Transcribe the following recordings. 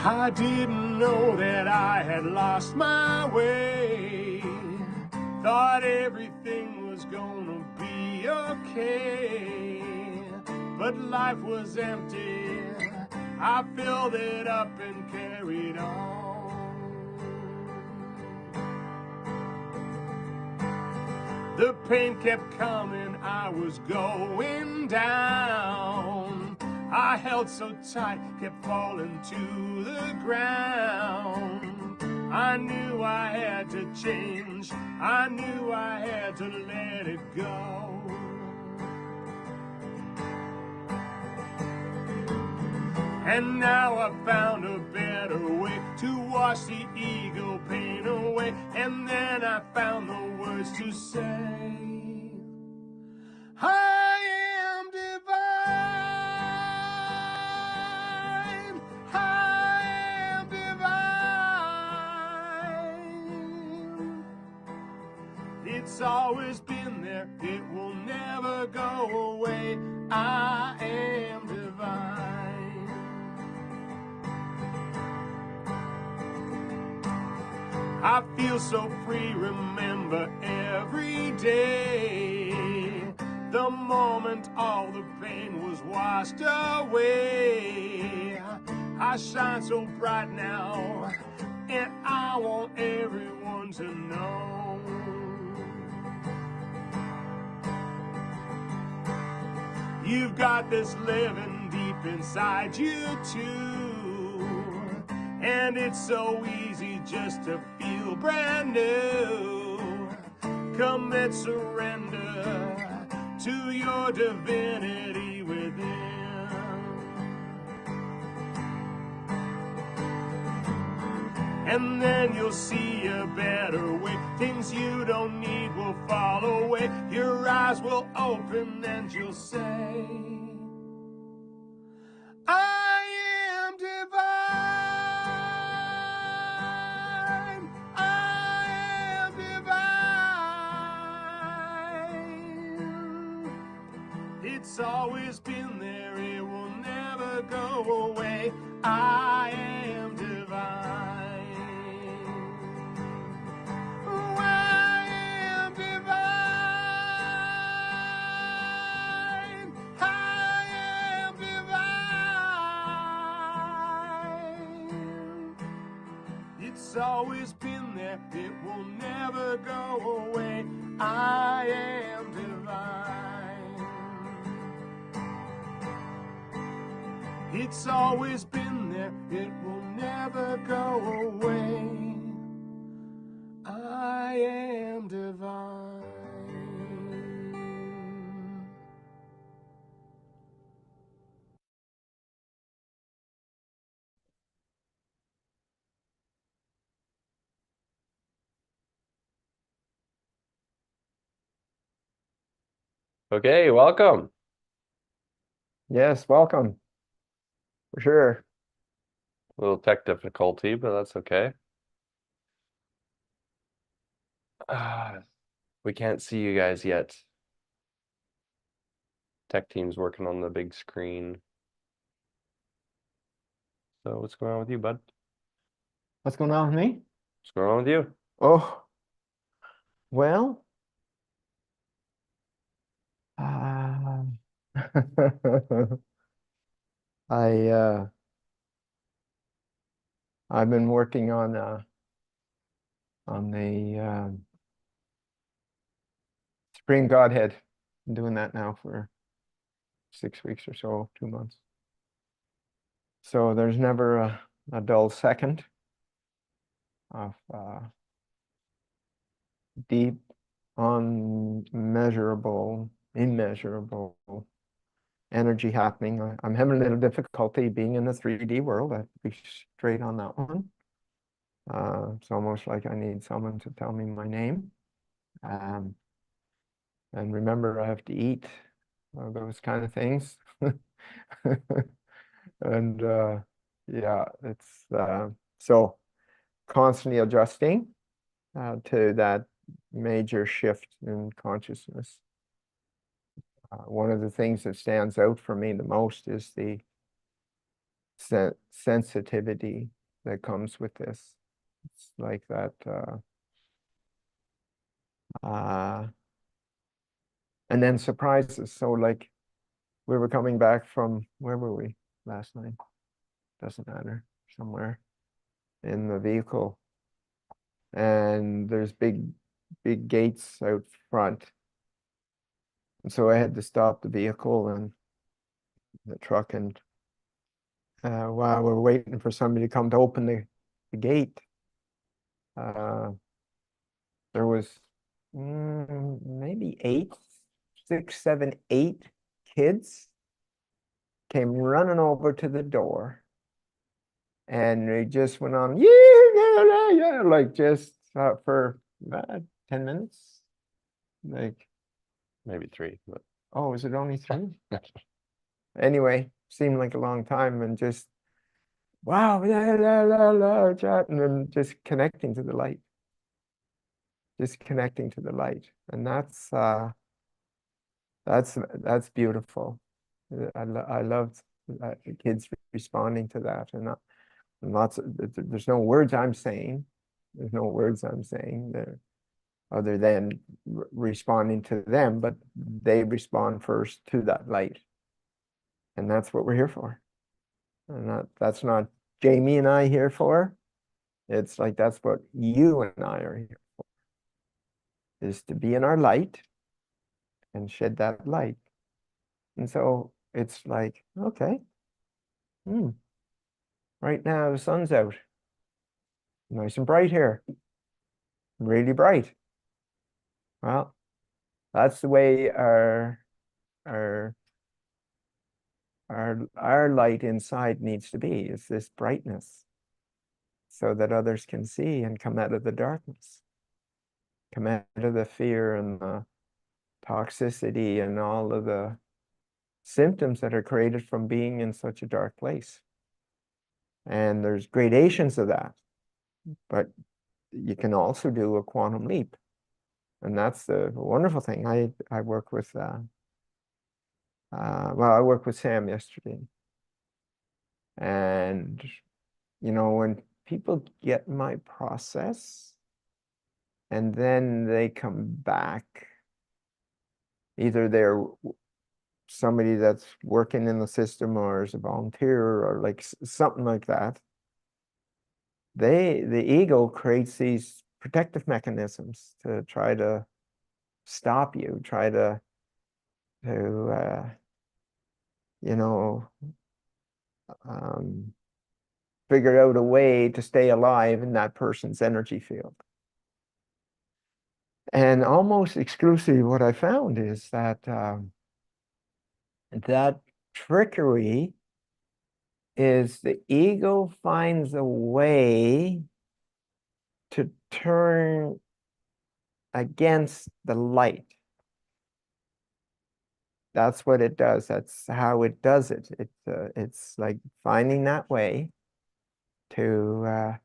I didn't know that I had lost my way. Thought everything was gonna be okay, but life was empty. I filled it up and carried on. The pain kept coming, I was going down. I held so tight, kept falling to the ground. I knew I had to change, I knew I had to let it go. And now I found a better way to wash the ego pain away. And then I found the words to say, I am divine, I am divine. It's always been there, it will never go away. I am divine. I feel so free, remember every day. The moment all the pain was washed away. I shine so bright now, and I want everyone to know. You've got this living deep inside you too, and it's so easy just to feel brand new. Commit surrender to your divinity within. And then you'll see a better way. Things you don't need will fall away. Your eyes will open and you'll say, I am divine, I am divine. It's always been there, it will never go away. I am divine. Oh, I am divine, I am divine. It's always been there, it will never go away. I am divine. It's always been there, it will never go away. I am divine. Okay, welcome. Yes, welcome. For sure. A little tech difficulty, but that's okay. We can't see you guys yet. Tech team's working on the big screen. So what's going on with you, bud? What's going on with me? What's going on with you? Oh, well, uh, I've been working on the Supreme Godhead. I'm doing that now for 6 weeks or so, 2 months. So there's never a dull second of deep, unmeasurable, immeasurable energy happening. I'm having a little difficulty being in the 3D world. I have to be straight on that one. It's almost like I need someone to tell me my name. And remember, I have to eat, those kind of things. And yeah, it's so constantly adjusting to that major shift in consciousness. One of the things that stands out for me the most is the sensitivity that comes with this. It's like that. And then surprises. So like we were coming back from, where were we last night? Doesn't matter, somewhere in the vehicle. And there's big gates out front. And so I had to stop the vehicle and the truck, and while we're waiting for somebody to come to open the gate, there was maybe 8, 6, 7, 8 kids came running over to the door, and they just went on, yeah, like just for 10 minutes. Like Maybe 3, but oh, is it only 3? Anyway, seemed like a long time, and just wow, chat, and then just connecting to the light. Just connecting to the light. And that's beautiful. I loved kids responding to that, and there's no words I'm saying. There's no words I'm saying there other than responding to them, but they respond first to that light. And that's what we're here for. And that's not Jamie and I here for. It's like that's what you and I are here for, is to be in our light and shed that light. And so it's like, okay, right now the sun's out. Nice and bright here. Really bright. Well, that's the way our light inside needs to be, is this brightness, so that others can see and come out of the darkness, come out of the fear and the toxicity and all of the symptoms that are created from being in such a dark place. And there's gradations of that, but you can also do a quantum leap. And that's the wonderful thing. I work with I worked with Sam yesterday. And when people get my process and then they come back, either they're somebody that's working in the system or as a volunteer or like something like that, the ego creates these protective mechanisms to try to stop you, try to figure out a way to stay alive in that person's energy field. And almost exclusively what I found is that that trickery is the ego finds a way to turn against the light. That's what it does. That's how it does it. It's like finding that way to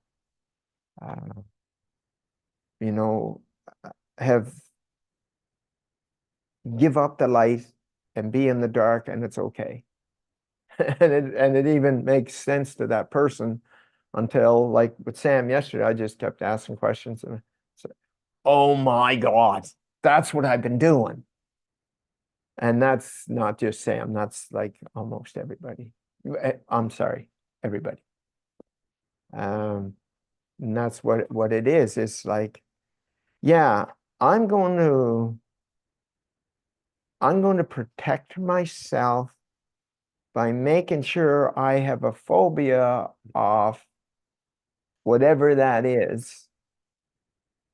give up the light and be in the dark, and it's okay. and it even makes sense to that person until, like with Sam yesterday, I just kept asking questions and said, oh my God, that's what I've been doing. And that's not just Sam, that's like almost everybody. I'm sorry, everybody. And that's what it is. It's like, yeah, I'm going to protect myself by making sure I have a phobia of whatever that is,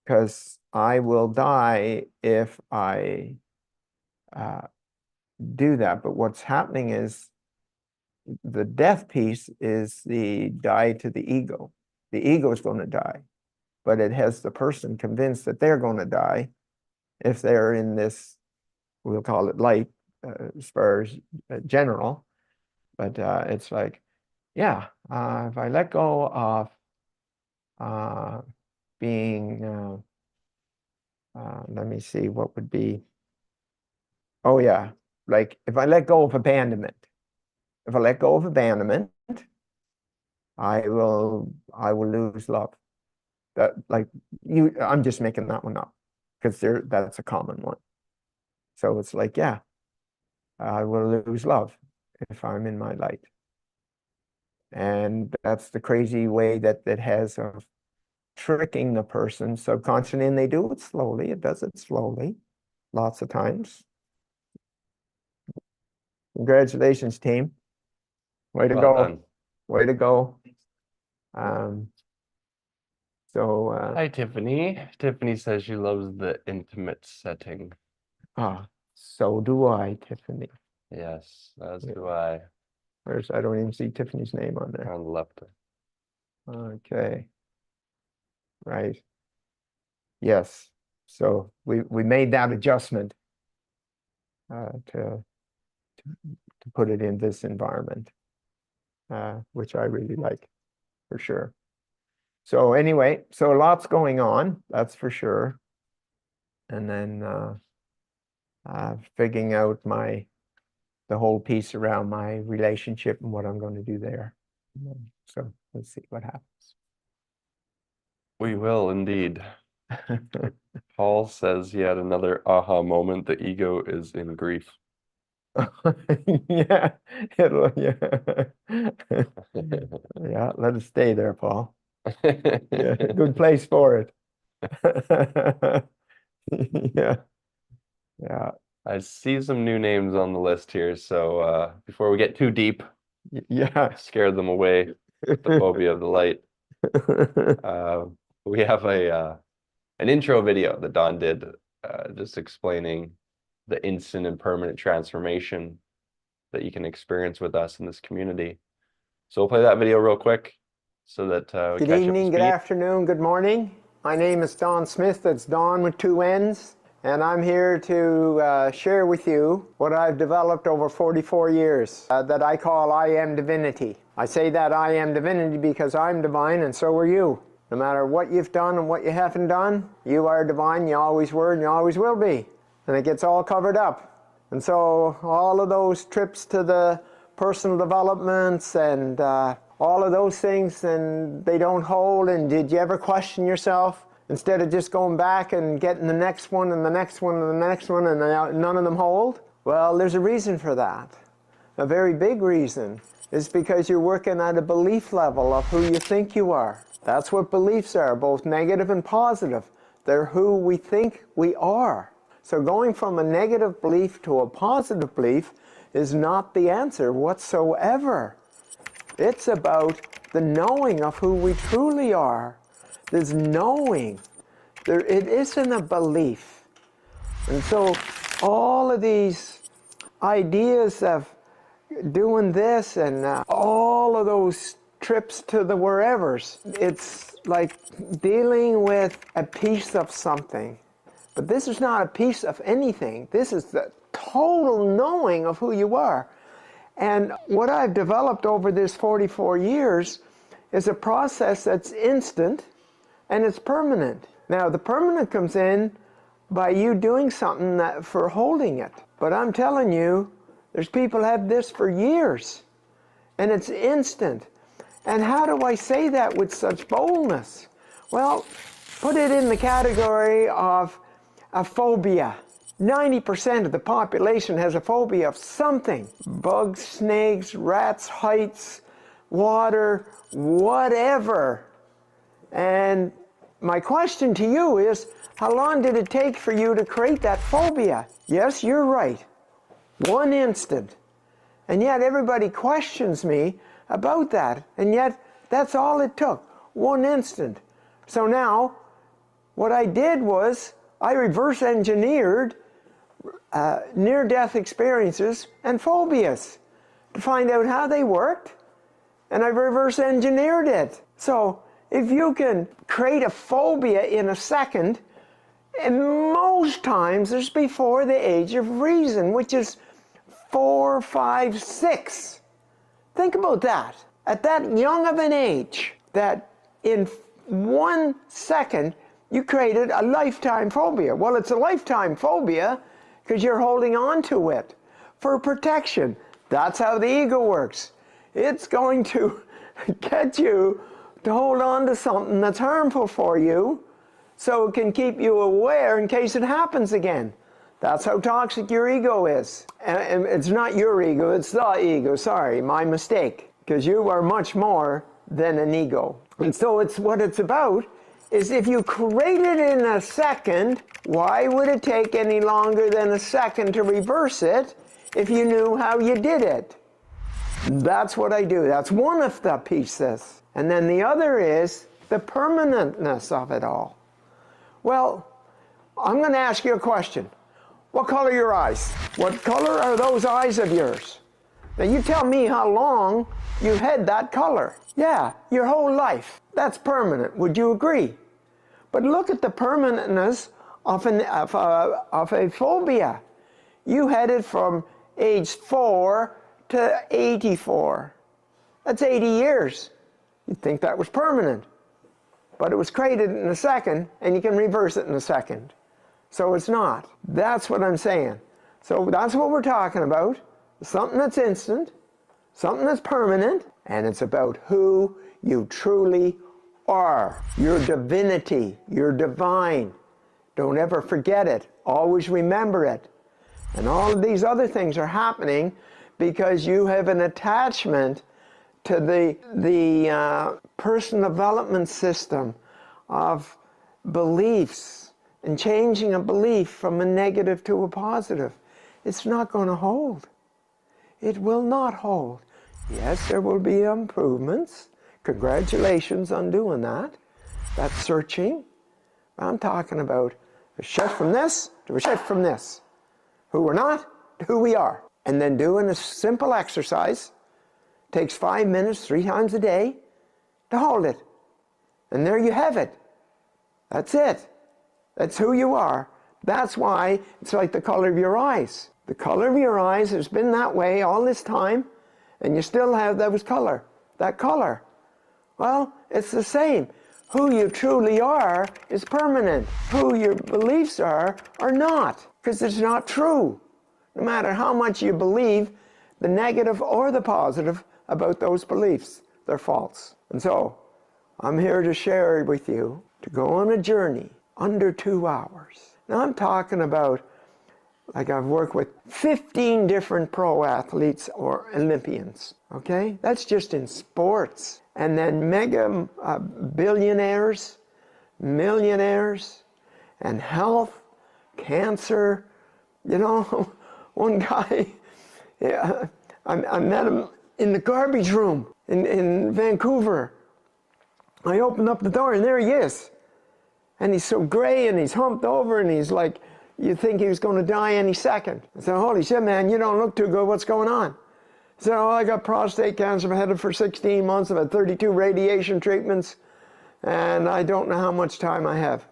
because I will die if I do that. But what's happening is the death piece is the die to the ego. The ego is going to die, but it has the person convinced that they're going to die if they're in this, we'll call it light, as far as general. But it's like, yeah, if I let go of being, let me see, what would be, oh yeah, like if I let go of abandonment, I will lose love. That, like, I'm just making that one up because that's a common one. So it's like, yeah, I will lose love if I'm in my light. And that's the crazy way that it has of tricking the person subconsciously, and they do it slowly. It does it slowly, lots of times. Congratulations, team. Way to Well go. done. Way to go. Hi, Tiffany. Tiffany says she loves the intimate setting. So do I, Tiffany. Yes, as do I. I don't even see Tiffany's name on there. On the left. Okay. Right. Yes. So we made that adjustment to put it in this environment, which I really like, for sure. So anyway, so lots going on, that's for sure. And then figuring out the whole piece around my relationship and what I'm going to do there. So let's see what happens. We will indeed. Paul says he had another aha moment. The ego is in grief. Yeah, yeah, let it stay there, Paul. Yeah, good place for it. Yeah. I see some new names on the list here, so before we get too deep, yeah, scare them away with the phobia of the light. We have an intro video that Don did, just explaining the instant and permanent transformation that you can experience with us in this community. So we'll play that video real quick so that we Good catch evening, up good afternoon, good morning. My name is Don Smith. That's Don with 2 N's. And I'm here to share with you what I've developed over 44 years that I call IAMDIVINITY. I say that IAMDIVINITY because I'm divine and so are you. No matter what you've done and what you haven't done, you are divine, you always were, and you always will be. And it gets all covered up. And so all of those trips to the personal developments and all of those things, and they don't hold. And did you ever question yourself? Instead of just going back and getting the next one and the next one and the next one and none of them hold? Well, there's a reason for that. A very big reason is because you're working at a belief level of who you think you are. That's what beliefs are, both negative and positive. They're who we think we are. So going from a negative belief to a positive belief is not the answer whatsoever. It's about the knowing of who we truly are. There's knowing. It isn't a belief. And so all of these ideas of doing this and all of those trips to the wherevers, it's like dealing with a piece of something. But this is not a piece of anything. This is the total knowing of who you are. And what I've developed over this 44 years is a process that's instant and it's permanent. Now, the permanent comes in by you doing something for holding it. But I'm telling you, there's people have this for years, and it's instant. And how do I say that with such boldness? Well, put it in the category of a phobia. 90% of the population has a phobia of something. Bugs, snakes, rats, heights, water, whatever. And my question to you is, how long did it take for you to create that phobia? Yes, you're right. 1 instant. And yet everybody questions me about that. And yet that's all it took. 1 instant. So now, what I did was I reverse engineered near-death experiences and phobias to find out how they worked, and I reverse engineered it. So if you can create a phobia in a second, and most times it's before the age of reason, which is 4, 5, 6. Think about that. At that young of an age, that in 1 second you created a lifetime phobia. Well, it's a lifetime phobia because you're holding on to it for protection. That's how the ego works. It's going to get you to hold on to something that's harmful for you so it can keep you aware in case it happens again. That's how toxic your ego is. And it's not your ego, it's the ego. Sorry, my mistake. Because you are much more than an ego. And so what it's about is if you create it in a second, why would it take any longer than a second to reverse it if you knew how you did it? That's what I do. That's one of the pieces. And then the other is the permanentness of it all. Well, I'm going to ask you a question. What color are your eyes? What color are those eyes of yours? Now you tell me how long you had that color. Yeah, your whole life. That's permanent. Would you agree? But look at the permanentness of a phobia. You had it from age 4 to 84. That's 80 years. You'd think that was permanent. But it was created in a second, and you can reverse it in a second. So it's not. That's what I'm saying. So that's what we're talking about. Something that's instant, something that's permanent, and it's about who you truly are. Your divinity, your divine. Don't ever forget it. Always remember it. And all of these other things are happening because you have an attachment to the personal development system of beliefs and changing a belief from a negative to a positive. It's not going to hold. It will not hold. Yes, there will be improvements. Congratulations on doing that. That's searching. I'm talking about a shift from this to a shift from this. Who we're not to who we are. And then doing a simple exercise. Takes 5 minutes, 3 times a day to hold it. And there you have it. That's it. That's who you are. That's why it's like the color of your eyes. The color of your eyes has been that way all this time, and you still have that color. Well, it's the same. Who you truly are is permanent. Who your beliefs are not, because it's not true. No matter how much you believe, the negative or the positive about those beliefs, they're false. And so, I'm here to share with you to go on a journey under 2 hours. Now I'm talking about, like I've worked with 15 different pro athletes or Olympians, okay? That's just in sports. And then mega billionaires, millionaires, and health, cancer. You know, one guy, yeah, I met him in the garbage room in Vancouver. I opened up the door and there he is. And he's so gray and he's humped over and he's like, you think he was going to die any second. I said, holy shit, man, you don't look too good. What's going on? He said, oh, I got prostate cancer. I've had it for 16 months. I've had 32 radiation treatments. And I don't know how much time I have.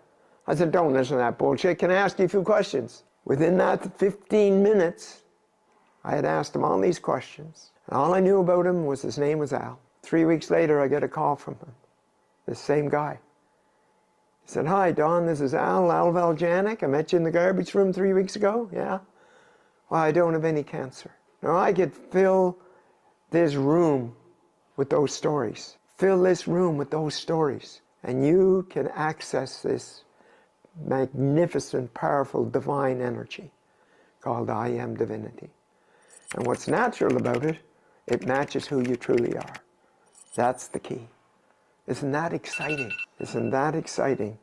I said, don't listen to that bullshit. Can I ask you a few questions? Within that 15 minutes, I had asked him all these questions. And all I knew about him was his name was Al. 3 weeks later, I get a call from him. This same guy. He said, hi, Don, this is Al Valjanic. I met you in the garbage room 3 weeks ago. Yeah? Well, I don't have any cancer. Now, I could fill this room with those stories. Fill this room with those stories. And you can access this magnificent, powerful, divine energy called IAMDIVINITY. And what's natural about it, it matches who you truly are. That's the key. Isn't that exciting? Isn't that exciting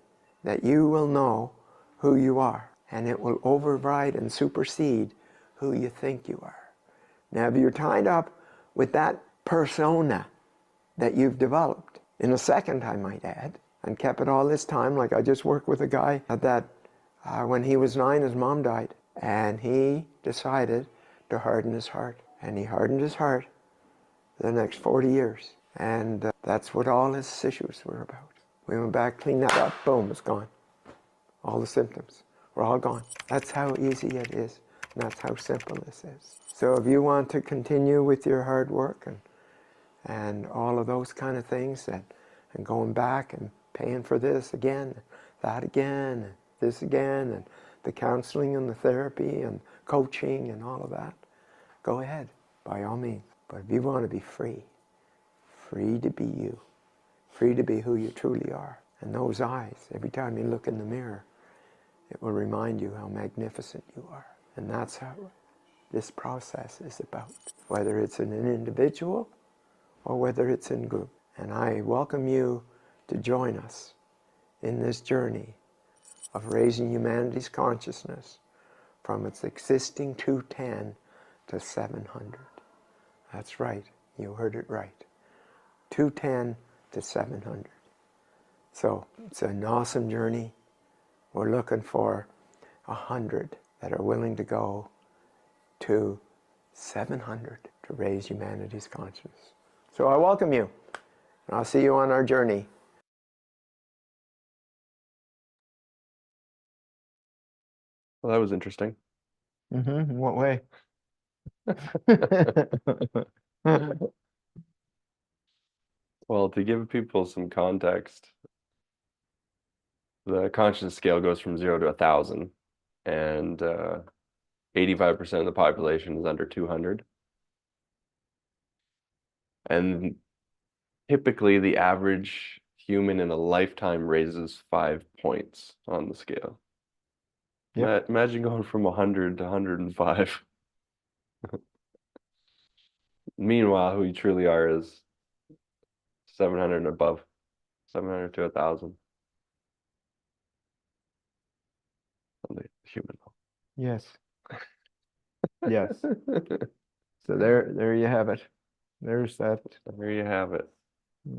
that you will know who you are and it will override and supersede who you think you are? Now, if you're tied up with that persona that you've developed, in a second, I might add, and kept it all this time, like I just worked with a guy that when he was 9, his mom died, and he decided to harden his heart. And he hardened his heart for the next 40 years. And that's what all his issues were about. We went back, cleaned that up, boom, it's gone. All the symptoms were all gone. That's how easy it is, and that's how simple this is. So if you want to continue with your hard work and all of those kind of things, and going back and paying for this again, that again, and this again, and the counseling and the therapy and coaching and all of that, go ahead, by all means. But if you want to be free free to be you, free to be who you truly are. And those eyes, every time you look in the mirror, it will remind you how magnificent you are. And that's how this process is about, whether it's in an individual or whether it's in group. And I welcome you to join us in this journey of raising humanity's consciousness from its existing 210 to 700. That's right, you heard it right. 210 to 700. So it's an awesome journey. We're looking for 100 that are willing to go to 700 to raise humanity's consciousness. So I welcome you, and I'll see you on our journey. Well, that was interesting. In what way? Well, to give people some context, the consciousness scale goes from 0 to 1,000, and 85% of the population is under 200. And typically, the average human in a lifetime raises 5 points on the scale. Yep. Imagine going from 100 to 105. Meanwhile, who you truly are is 700 and above, 700 to 1,000 on the human Yes. Yes. So there you have it. There's that. There you have it.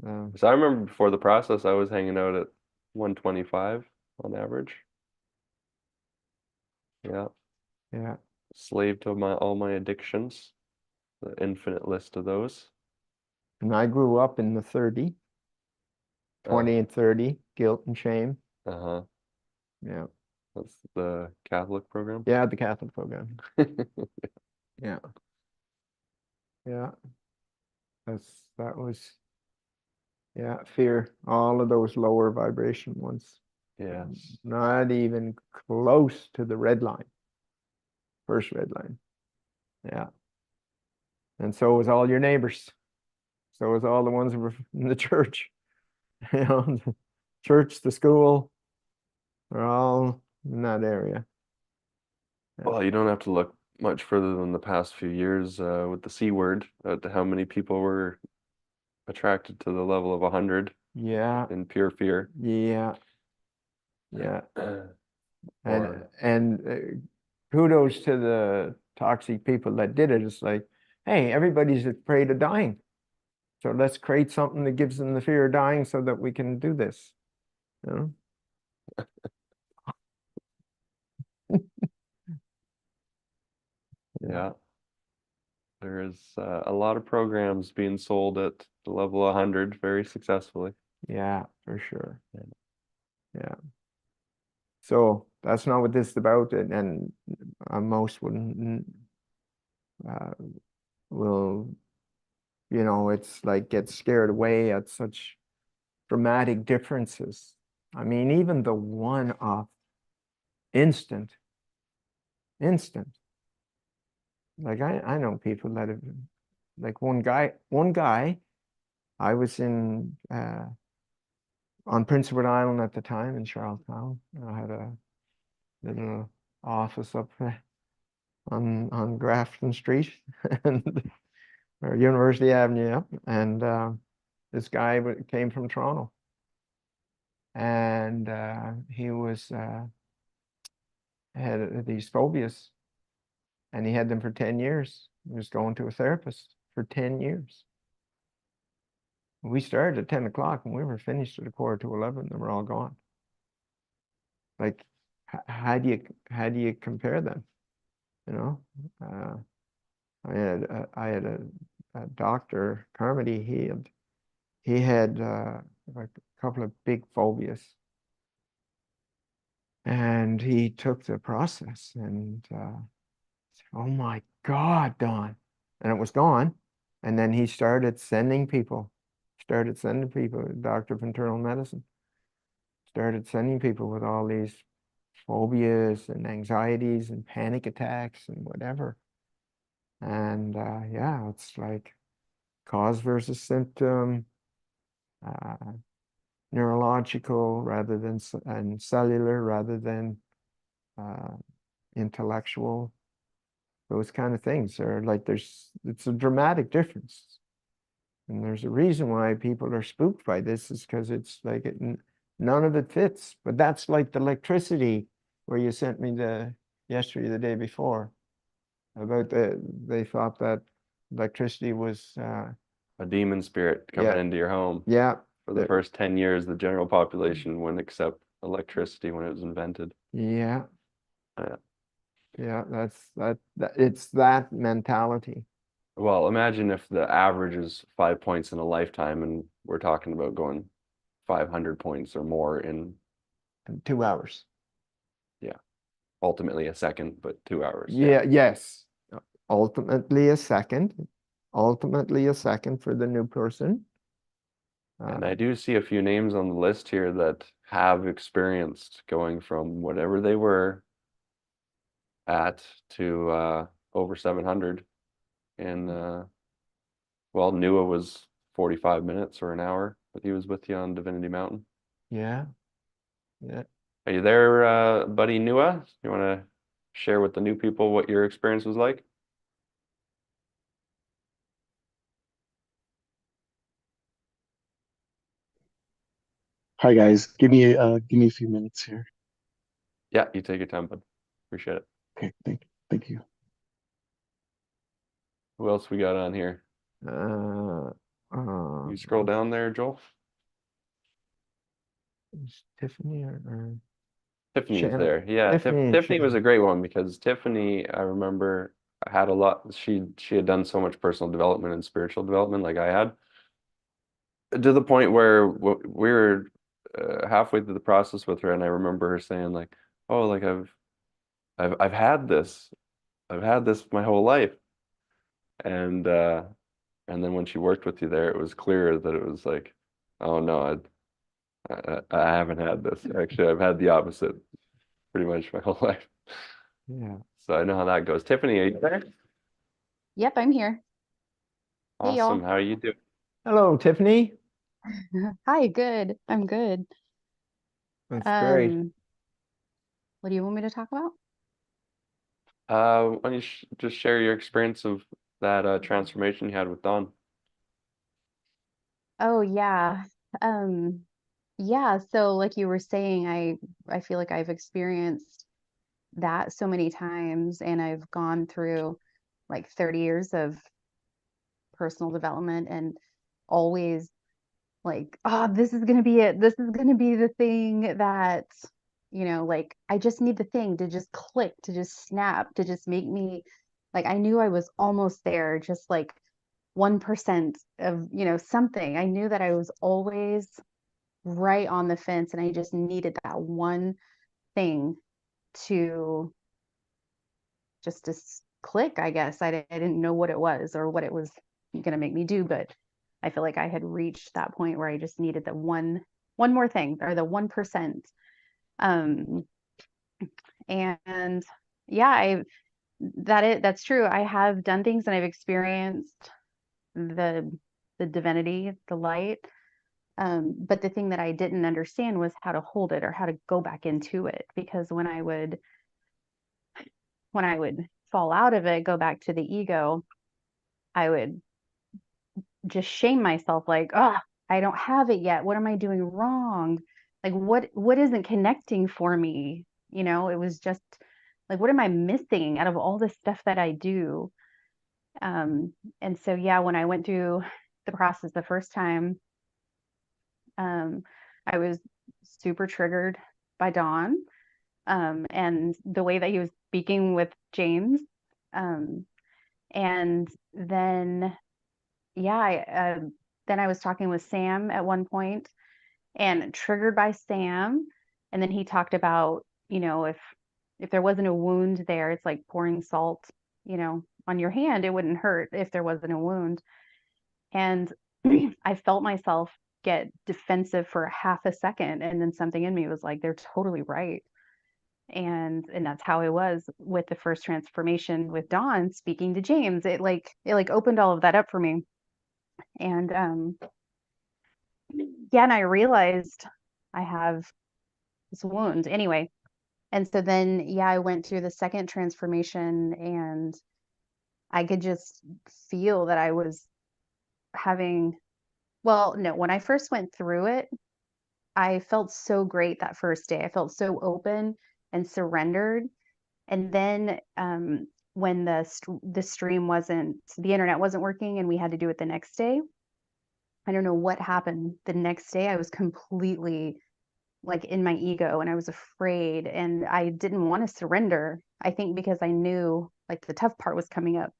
Um, So I remember before the process, I was hanging out at 125 on average. Yeah, yeah. slave to all my addictions, the infinite list of those. And I grew up in the 30, 20 and 30, guilt and shame. Uh-huh. Yeah. That's the Catholic program. Yeah, the Catholic program. Yeah. Yeah. That was, yeah, fear. All of those lower vibration ones. Yes. Not even close to the red line. First red line. Yeah. And so was all your neighbors. So was all the ones that were in the church. You know, the church, the school, are all in that area. Yeah. Well, you don't have to look much further than the past few years with the C word, to how many people were attracted to the level of 100 Yeah. in pure fear. Yeah. Yeah. Or And kudos to the toxic people that did it. It's like, hey, everybody's afraid of dying. So let's create something that gives them the fear of dying so that we can do this. You know? yeah, there is a lot of programs being sold at the level 100 very successfully. Yeah, for sure. Yeah. So that's not what this is about, and most wouldn't will, you know, it's like get scared away at such dramatic differences. I mean, even the one off instant. Like I know people that have, like one guy, I was in on Prince Edward Island at the time in Charlottetown. I had a little office up there on Grafton Street and or University Avenue, yeah. And this guy came from Toronto, and he was had these phobias, and he had them for 10 years. He was going to a therapist for 10 years. We started at 10 o'clock and we were finished at 11:15 and we're all gone. Like, how do you compare them? You know, I had a doctor, Carmody. He had like a couple of big phobias, and he took the process and oh my God, Don, and it was gone. And then he started sending people, doctor of internal medicine, started sending people with all these phobias and anxieties and panic attacks and whatever. And yeah, it's like, cause versus symptom, neurological rather than and cellular rather than intellectual. Those kind of things are like it's a dramatic difference. And there's a reason why people are spooked by this is because it's like none of it fits. But that's like the electricity where you sent me yesterday, the day before, about they thought that electricity was A demon spirit coming yeah, into your home. yeah. For the first 10 years, the general population wouldn't accept electricity when it was invented. Yeah. Yeah. Yeah, it's that mentality. Well, imagine if the average is 5 points in a lifetime, and we're talking about going 500 points or more in, 2 hours. yeah, ultimately a second, but 2 hours. Yeah, yes. Ultimately a second. Ultimately a second for the new person. And I do see a few names on the list here that have experienced going from whatever they were at to over 700. And well, Nua was 45 minutes or an hour, but he was with you on Divinity Mountain. Yeah. Yeah. Are you there, buddy Nua? You want to share with the new people what your experience was like? Hi guys, give me a few minutes here. Yeah, you take your time, bud. Appreciate it. Okay, thank you. Who else we got on here? Uh, You scroll down there, Joel. is Tiffany or Tiffany's Shannon? there. Yeah, Tiffany and Tiffany was a Shannon. great one because Tiffany, I remember, had a lot. She had done so much personal development and spiritual development, like I had, to the point where we were halfway through the process with her, and I remember her saying like, "Oh, like I've had this, I've had this my whole life," and uh, and then when she worked with you there, it was clear that it was like, "Oh no, I haven't had this. Actually, I've had the opposite pretty much my whole life." Yeah. So I know how that goes. Tiffany, are you there? Yep, I'm here. Hey, Awesome. y'all. How are you doing? Hello, Tiffany. Hi, good. I'm good. That's great. What do you want me to talk about? Why don't you just share your experience of that transformation you had with Dawn? Oh, yeah. Um, yeah, so like you were saying, I feel like I've experienced that so many times, and I've gone through like 30 years of personal development and always like, oh, this is gonna be it. This is gonna be the thing that, like I just need the thing to just click, to just snap, to just make me like I knew I was almost there, just like 1% of, something. I knew that I was always right on the fence and I just needed that one thing to click, I guess. I didn't know what it was or what it was gonna make me do, but I feel like I had reached that point where I just needed the one more thing or the 1%. Um, and yeah, that's true. I have done things and I've experienced the divinity, the light. But the thing that I didn't understand was how to hold it or how to go back into it. Because when I would fall out of it, go back to the ego, I would just shame myself like, oh, I don't have it yet. What am I doing wrong? Like what isn't connecting for me? It was just like, what am I missing out of all the stuff that I do? And so yeah, when I went through the process the first time, um, I was super triggered by Don, and the way that he was speaking with James. Um, and then yeah, then I was talking with Sam at one point and triggered by Sam. And then he talked about, if there wasn't a wound there, it's like pouring salt, on your hand, it wouldn't hurt if there wasn't a wound. And I felt myself get defensive for half a second. And then something in me was like, they're totally right. And that's how it was with the first transformation with Dawn speaking to James. It like opened all of that up for me. And yeah, and I realized I have this wound anyway. And so then, yeah, I went through the second transformation and I could just feel that I was having, well, no, when I first went through it, I felt so great that first day. I felt so open and surrendered. And then when the stream wasn't, the internet wasn't working and we had to do it the next day, I don't know what happened. The next day, I was completely like in my ego and I was afraid and I didn't want to surrender. I think because I knew like the tough part was coming up.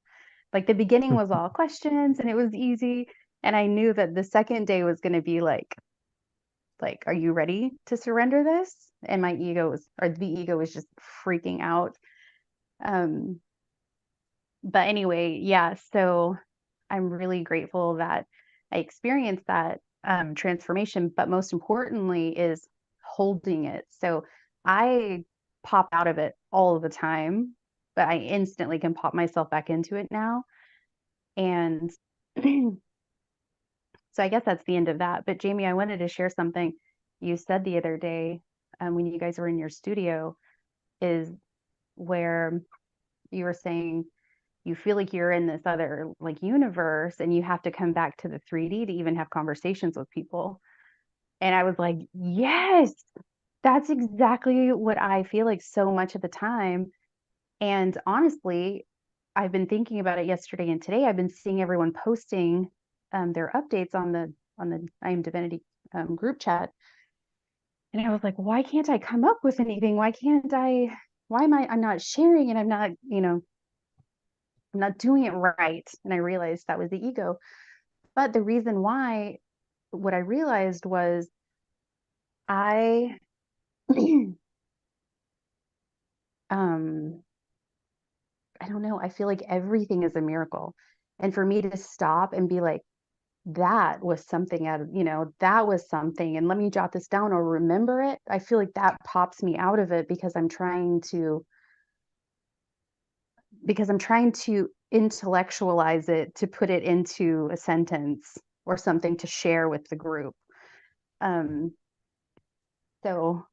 Like the beginning was all questions and it was easy. And I knew that the second day was going to be like, are you ready to surrender this? And my ego was, or the ego was just freaking out. Um, but anyway, yeah, so I'm really grateful that I experienced that transformation, but most importantly is holding it. So I pop out of it all the time, but I instantly can pop myself back into it now. And so I guess that's the end of that. But Jamie, I wanted to share something you said the other day when you guys were in your studio, is where you were saying you feel like you're in this other like universe and you have to come back to the 3D to even have conversations with people. And I was like, yes, that's exactly what I feel like so much of the time. And honestly, I've been thinking about it yesterday and today. I've been seeing everyone posting their updates on the I Am Divinity group chat. And I was like, why can't I come up with anything? Why am I'm not sharing and I'm not, I'm not doing it right. And I realized that was the ego. But the reason why, what I realized was I, um, I don't know, I feel like everything is a miracle. And for me to stop and be like, that was something out of, that was something, and let me jot this down or remember it. I feel like that pops me out of it because I'm trying to intellectualize it to put it into a sentence or something to share with the group. Um, so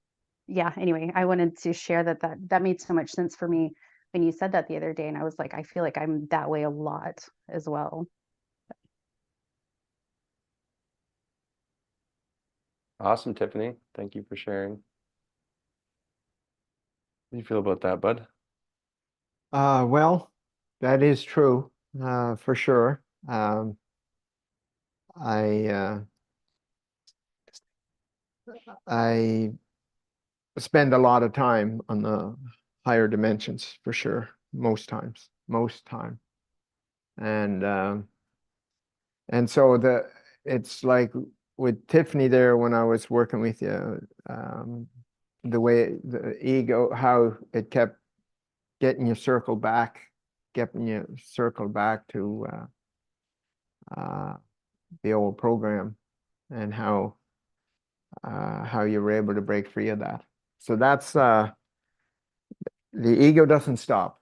yeah, anyway, I wanted to share that made so much sense for me when you said that the other day. And I was like, I feel like I'm that way a lot as well. Awesome, Tiffany. Thank you for sharing. How do you feel about that, bud? Well, that is true, for sure. I I spend a lot of time on the higher dimensions for sure, most time. And so it's like with Tiffany there when I was working with you, the way the ego, how it kept getting you circled back to the old program, and how you were able to break free of that. So that's the ego doesn't stop.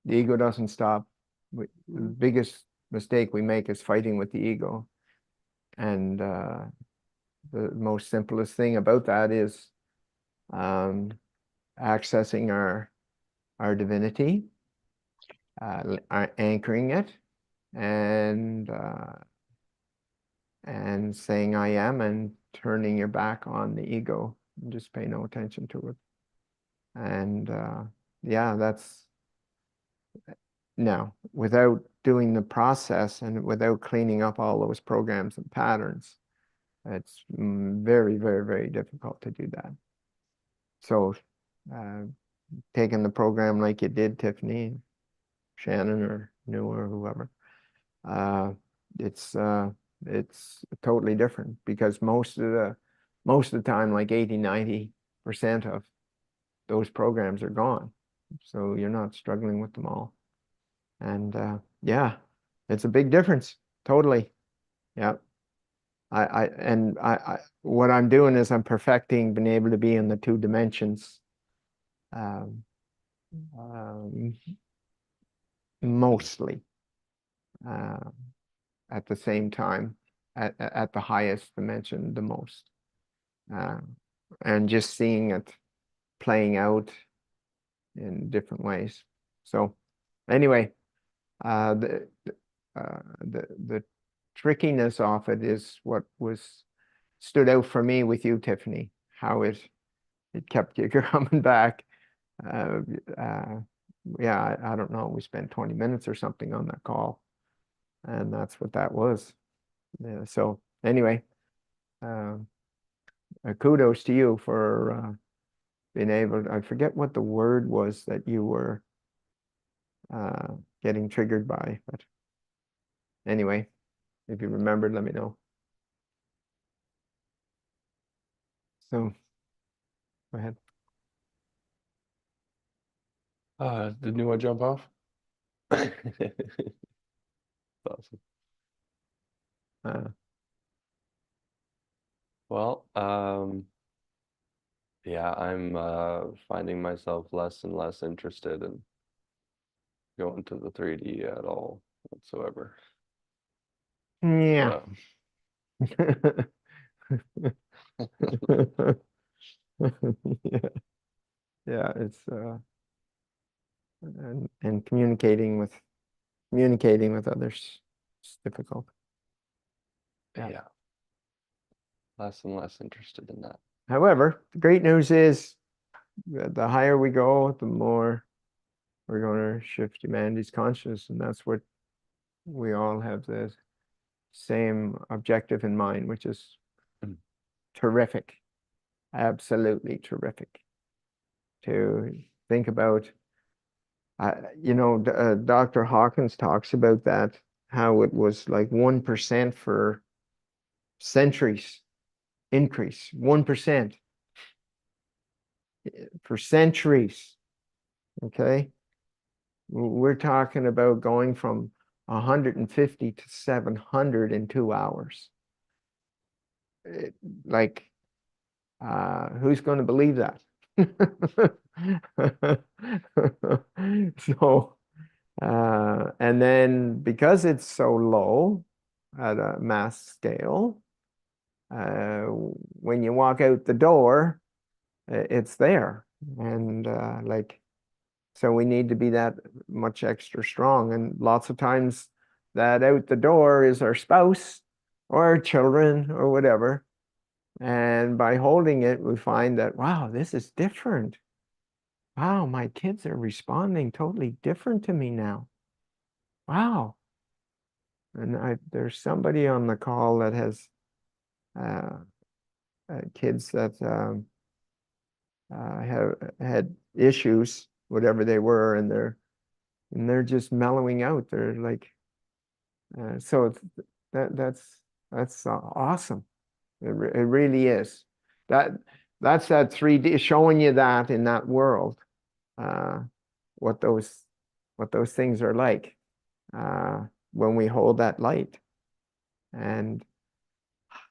The ego doesn't stop. The biggest mistake we make is fighting with the ego. And the most simplest thing about that is accessing our divinity, anchoring it, and saying I am, and turning your back on the ego and just pay no attention to it. And yeah, that's now without doing the process and without cleaning up all those programs and patterns, it's very, very, very difficult to do that. So taking the program like you did, Tiffany, Shannon, or New, or whoever, it's totally different, because most of the time, like 80-90% of those programs are gone. So you're not struggling with them all. And yeah, it's a big difference. Totally. Yeah. I what I'm doing is I'm perfecting being able to be in the 2 dimensions, mostly. at the same time, at the highest dimension the most. And just seeing it playing out in different ways. So anyway, the trickiness of it is what stood out for me with you, Tiffany, how it kept you coming back. Yeah, I don't know, we spent 20 minutes or something on that call, and that's what that was. Yeah, so anyway, kudos to you for being able to, I forget what the word was that you were getting triggered by, but anyway, if you remembered, let me know. So go ahead. Didn't I jump off? Awesome. Well, yeah, I'm finding myself less and less interested in going to the 3D at all whatsoever. Yeah. Yeah. Yeah, it's and communicating with others is difficult. Yeah. Yeah. Less and less interested in that. However, the great news is the higher we go, the more we're going to shift humanity's consciousness, and that's what we all have the same objective in mind, which is terrific, absolutely terrific. To think about, Dr. Hawkins talks about that, how it was like 1% for centuries increase, 1% for centuries. Okay, we're talking about going from 150 to 700 in 2 hours. Like, who's going to believe that? So, and then because it's so low at a mass scale, when you walk out the door, it's there. And so we need to be that much extra strong. And lots of times that out the door is our spouse or our children or whatever. And by holding it, we find that, wow, this is different. Wow, my kids are responding totally different to me now. Wow. And there's somebody on the call that has kids that have had issues, whatever they were, and they're just mellowing out. They're like, so that's awesome. It really is. That's that 3D showing you that in that world, what those things are like when we hold that light. And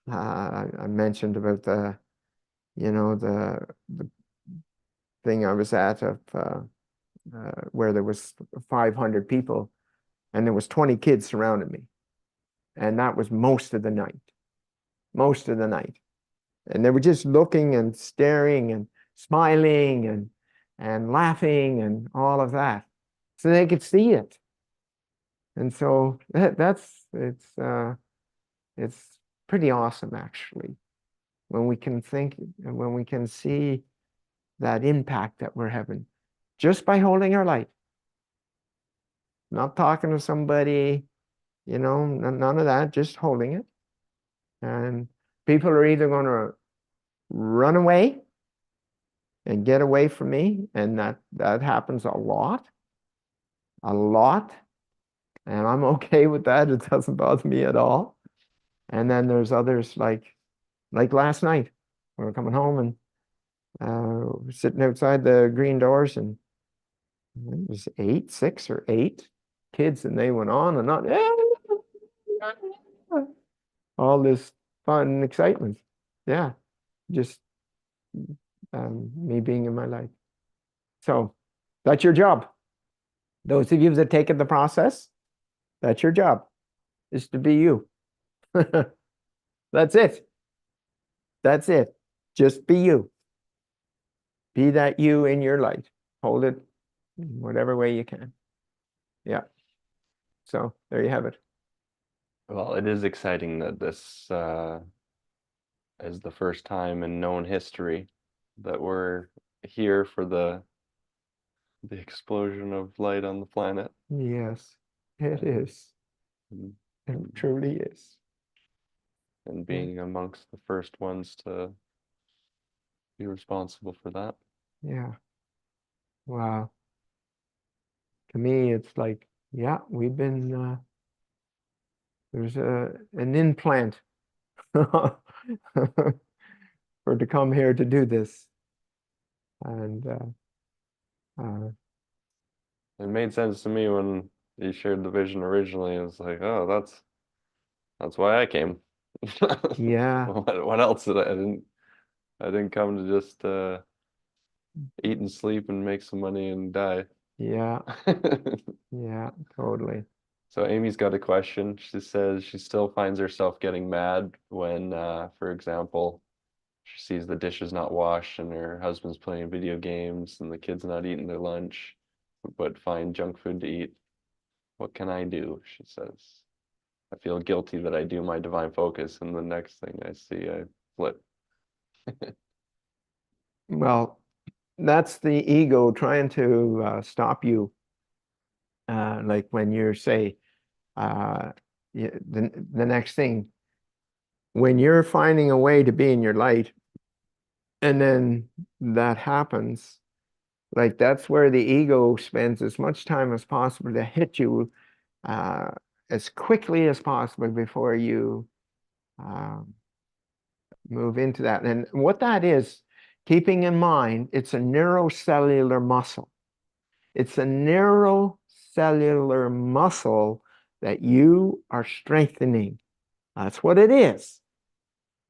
I mentioned about the thing I was at of where there was 500 people, and there was 20 kids surrounding me, and that was most of the night. And they were just looking and staring and smiling and laughing and all of that, so they could see it. And so it's pretty awesome, actually, when we can think and when we can see that impact that we're having just by holding our light, not talking to somebody, none of that, just holding it. And people are either going to run away and get away from me, and that happens a lot, and I'm okay with that. It doesn't bother me at all. And then there's others like last night, we were coming home and sitting outside the green doors, and it was 6 or 8 kids, and they went on and on, all this fun and excitement. Yeah, just me being in my life. So that's your job. Those of you that take in the process, that's your job, is to be you. That's it. That's it. Just be you. Be that you in your light. Hold it in whatever way you can. Yeah. So there you have it. Well, it is exciting that this is the first time in known history that we're here for the explosion of light on the planet. Yes, it is. And, It truly is. and being amongst the first ones to be responsible for that. Yeah. Wow. To me, it's like, yeah, we've been, there's an implant for to come here to do this. And It made sense to me when you shared the vision originally. It was like, oh, that's why I came. yeah, What else did I didn't come to just eat and sleep and make some money and die. yeah, yeah, totally. So Amy's got a question. She says she still finds herself getting mad when, for example, she sees the dishes not washed and her husband's playing video games and the kids not eating their lunch, but find junk food to eat. What can I do? She says. I feel guilty that I do my divine focus, and the next thing I see, I flip. Well, that's the ego trying to stop you. Like when you're, say, the next thing, when you're finding a way to be in your light, and then that happens, like that's where the ego spends as much time as possible to hit you as quickly as possible before you move into that. And what that is, keeping in mind, it's a neurocellular muscle. It's a neurocellular muscle that you are strengthening. That's what it is.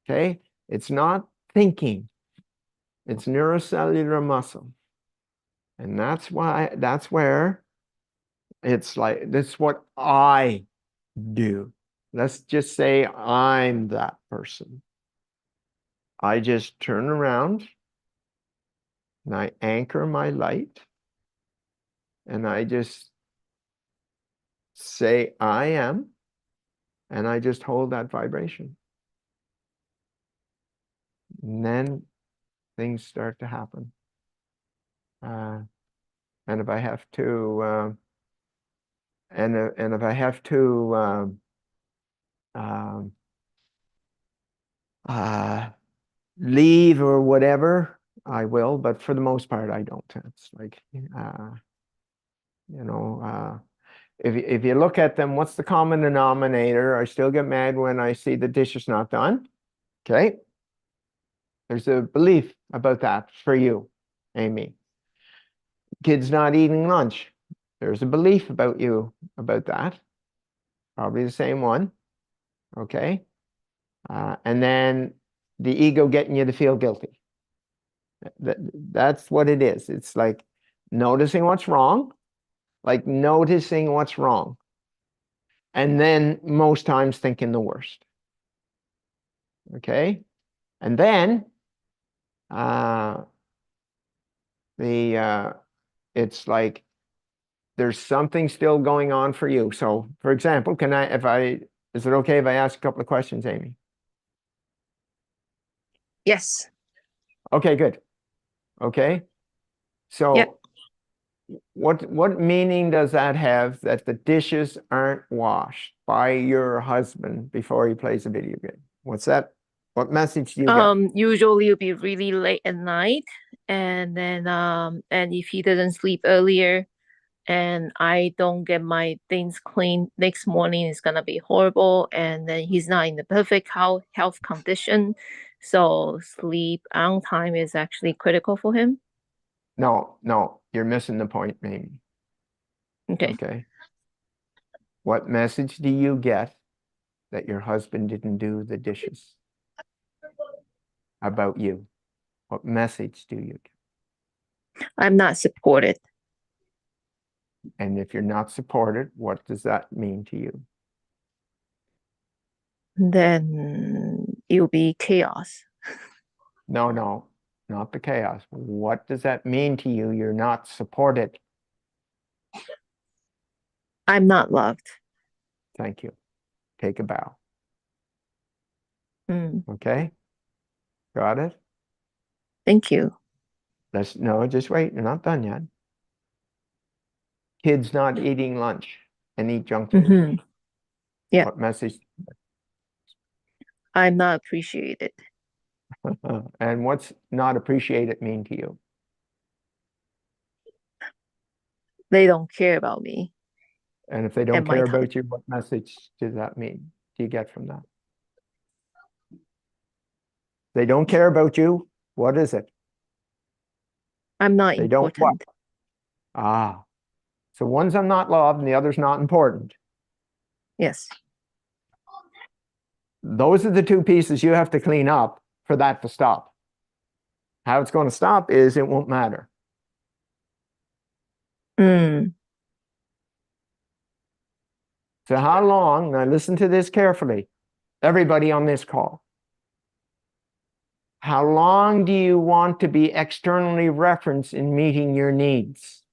Okay? It's not thinking. It's neurocellular muscle. And that's where it's like, that's what I do. Let's just say I'm that person. I just turn around and I anchor my light and I just say I am, and I just hold that vibration. And then things start to happen. And if I have to, and if I have to leave or whatever, I will. But for the most part, I don't. It's like, if you look at them, what's the common denominator? I still get mad when I see the dishes not done. Okay. There's a belief about that for you, Amy. Kids not eating lunch. There's a belief about you about that. Probably the same one. Okay. And then the ego getting you to feel guilty. That's what it is. It's like noticing what's wrong, and then most times thinking the worst. Okay. And then it's like there's something still going on for you. So, for example, is it okay if I ask a couple of questions, Amy? Yes. Okay, good. Okay. So Yep. what meaning does that have that the dishes aren't washed by your husband before he plays a video game? What's that? What message do you get? Usually it'll be really late at night, and then and if he doesn't sleep earlier and I don't get my things clean next morning, it's gonna be horrible. And then he's not in the perfect health condition, so sleep on time is actually critical for him. No, you're missing the point, Amy. Okay. Okay. What message do you get that your husband didn't do the dishes about you? What message do you get? I'm not supported. And if you're not supported, what does that mean to you? then it'll be chaos. No, no, not the chaos. What does that mean to you? You're not supported. I'm not loved. Thank you. Take a bow. Mm, Okay? Got it? thank you. No, just wait. You're not done yet. Kids not eating lunch and eat junk food. Mm-hmm. Yeah. What message? I'm not appreciated. And what's not appreciated mean to you? They don't care about me And if they don't and my care time. about you, what message does that mean? Do you get from that? They don't care about you. What is it? I'm not They don't what? important. Ah, so one's I'm not loved and the other's not important. Yes. Those are the two pieces you have to clean up for that to stop. How it's going to stop is it won't matter. Mm, So how long, now listen to this carefully, everybody on this call. How long do you want to be externally referenced in meeting your needs?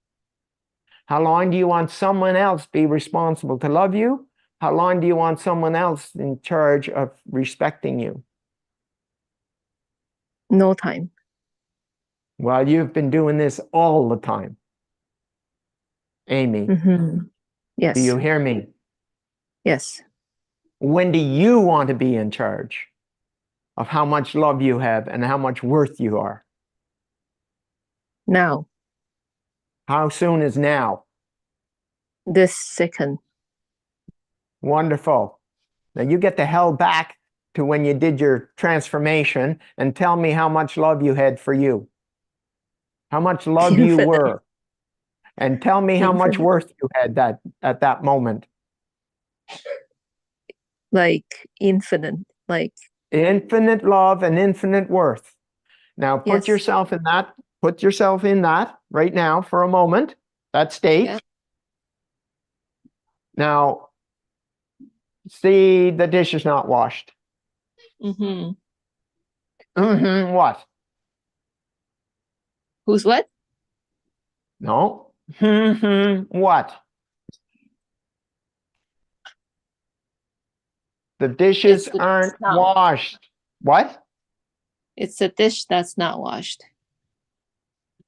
How long do you want someone else be responsible to love you? How long do you want someone else in charge of respecting you? no time. Well, you've been doing this all the time. Amy, Mm-hmm. Yes. do you hear me? Yes. When do you want to be in charge of how much love you have and how much worth you are? Now. How soon is now? This second. Wonderful. Now you get the hell back to when you did your transformation and tell me how much love you had for you. How much love you Infinite. were. And tell me how much Infinite. worth you had at that moment. Like infinite. Like Infinite love and infinite worth. Now put yes. yourself in that right now for a moment, that state. Yeah. Now, see the dish is not washed. Mm-hmm. What? Who's what? No. What? The dishes It's the aren't not washed. What? It's a dish that's not washed.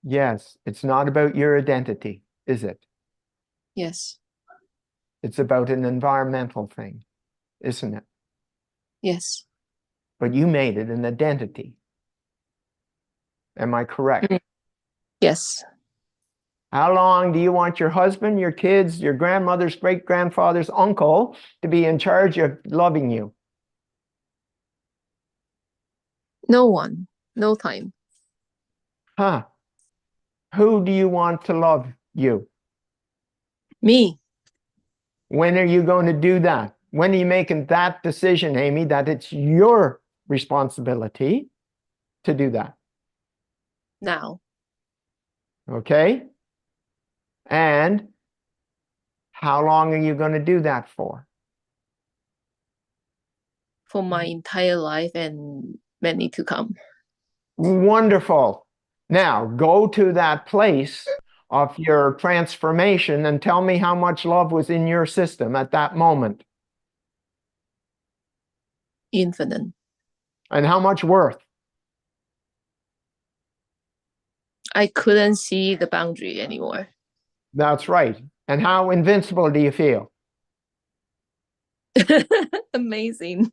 Yes, it's not about your identity, is it? Yes. It's about an environmental thing, isn't it? Yes. But you made it an identity. Am I correct? Mm. Yes. How long do you want your husband, your kids, your grandmother's great-grandfather's uncle to be in charge of loving you? No one. No time. Huh? Who do you want to love you? Me. When are you going to do that? When are you making that decision, Amy, that it's your responsibility to do that? Now. Okay? And how long are you going to do that for? For my entire life and many to come. Wonderful. Now, go to that place of your transformation and tell me how much love was in your system at that moment. Infinite. And how much worth? I couldn't see the boundary anymore. That's right. And how invincible do you feel? Amazing.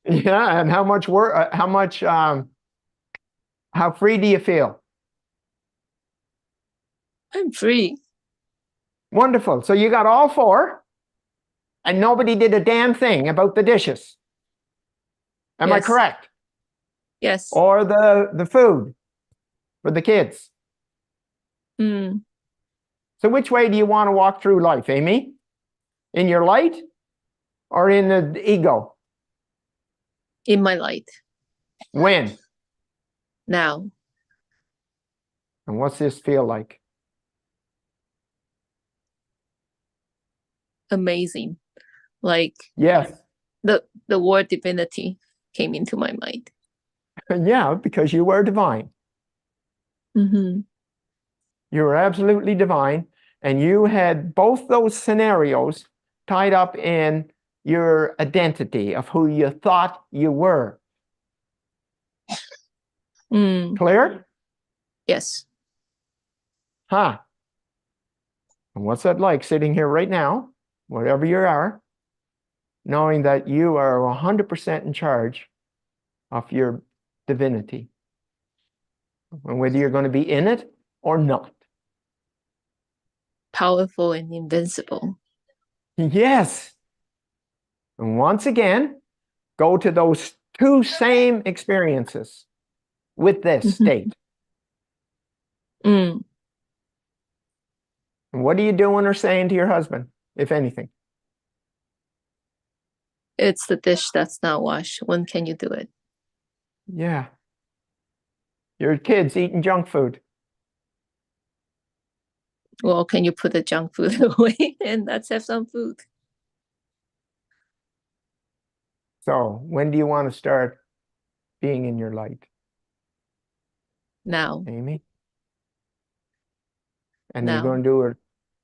Yeah, and how much work, how free do you feel? I'm free. Wonderful. So you got all four, and nobody did a damn thing about the dishes. Am I Yes. correct? Yes. Or the food for the kids. Mm. So which way do you want to walk through life, Amy? In your light or in the ego? In my light. When? Now. And what's this feel like? Amazing. Like Yes. the word divinity came into my mind. Yeah, because you were divine. Mm-hmm. You were absolutely divine. And you had both those scenarios tied up in your identity of who you thought you were. Mm, Clear? yes. Huh. And what's that like sitting here right now, wherever you are, knowing that you are 100% in charge of your divinity, and whether you're going to be in it or not? Powerful and invincible. Yes. And once again, go to those two same experiences with this Mhm. state. Mm, And what are you doing or saying to your husband, if anything? it's the dish that's not washed. When can you do it? Yeah. Your kids eating junk food. Well, can you put the junk food away and let's have some food? So when do you want to start being in your light, Now. Amy? And you're Now. going to do it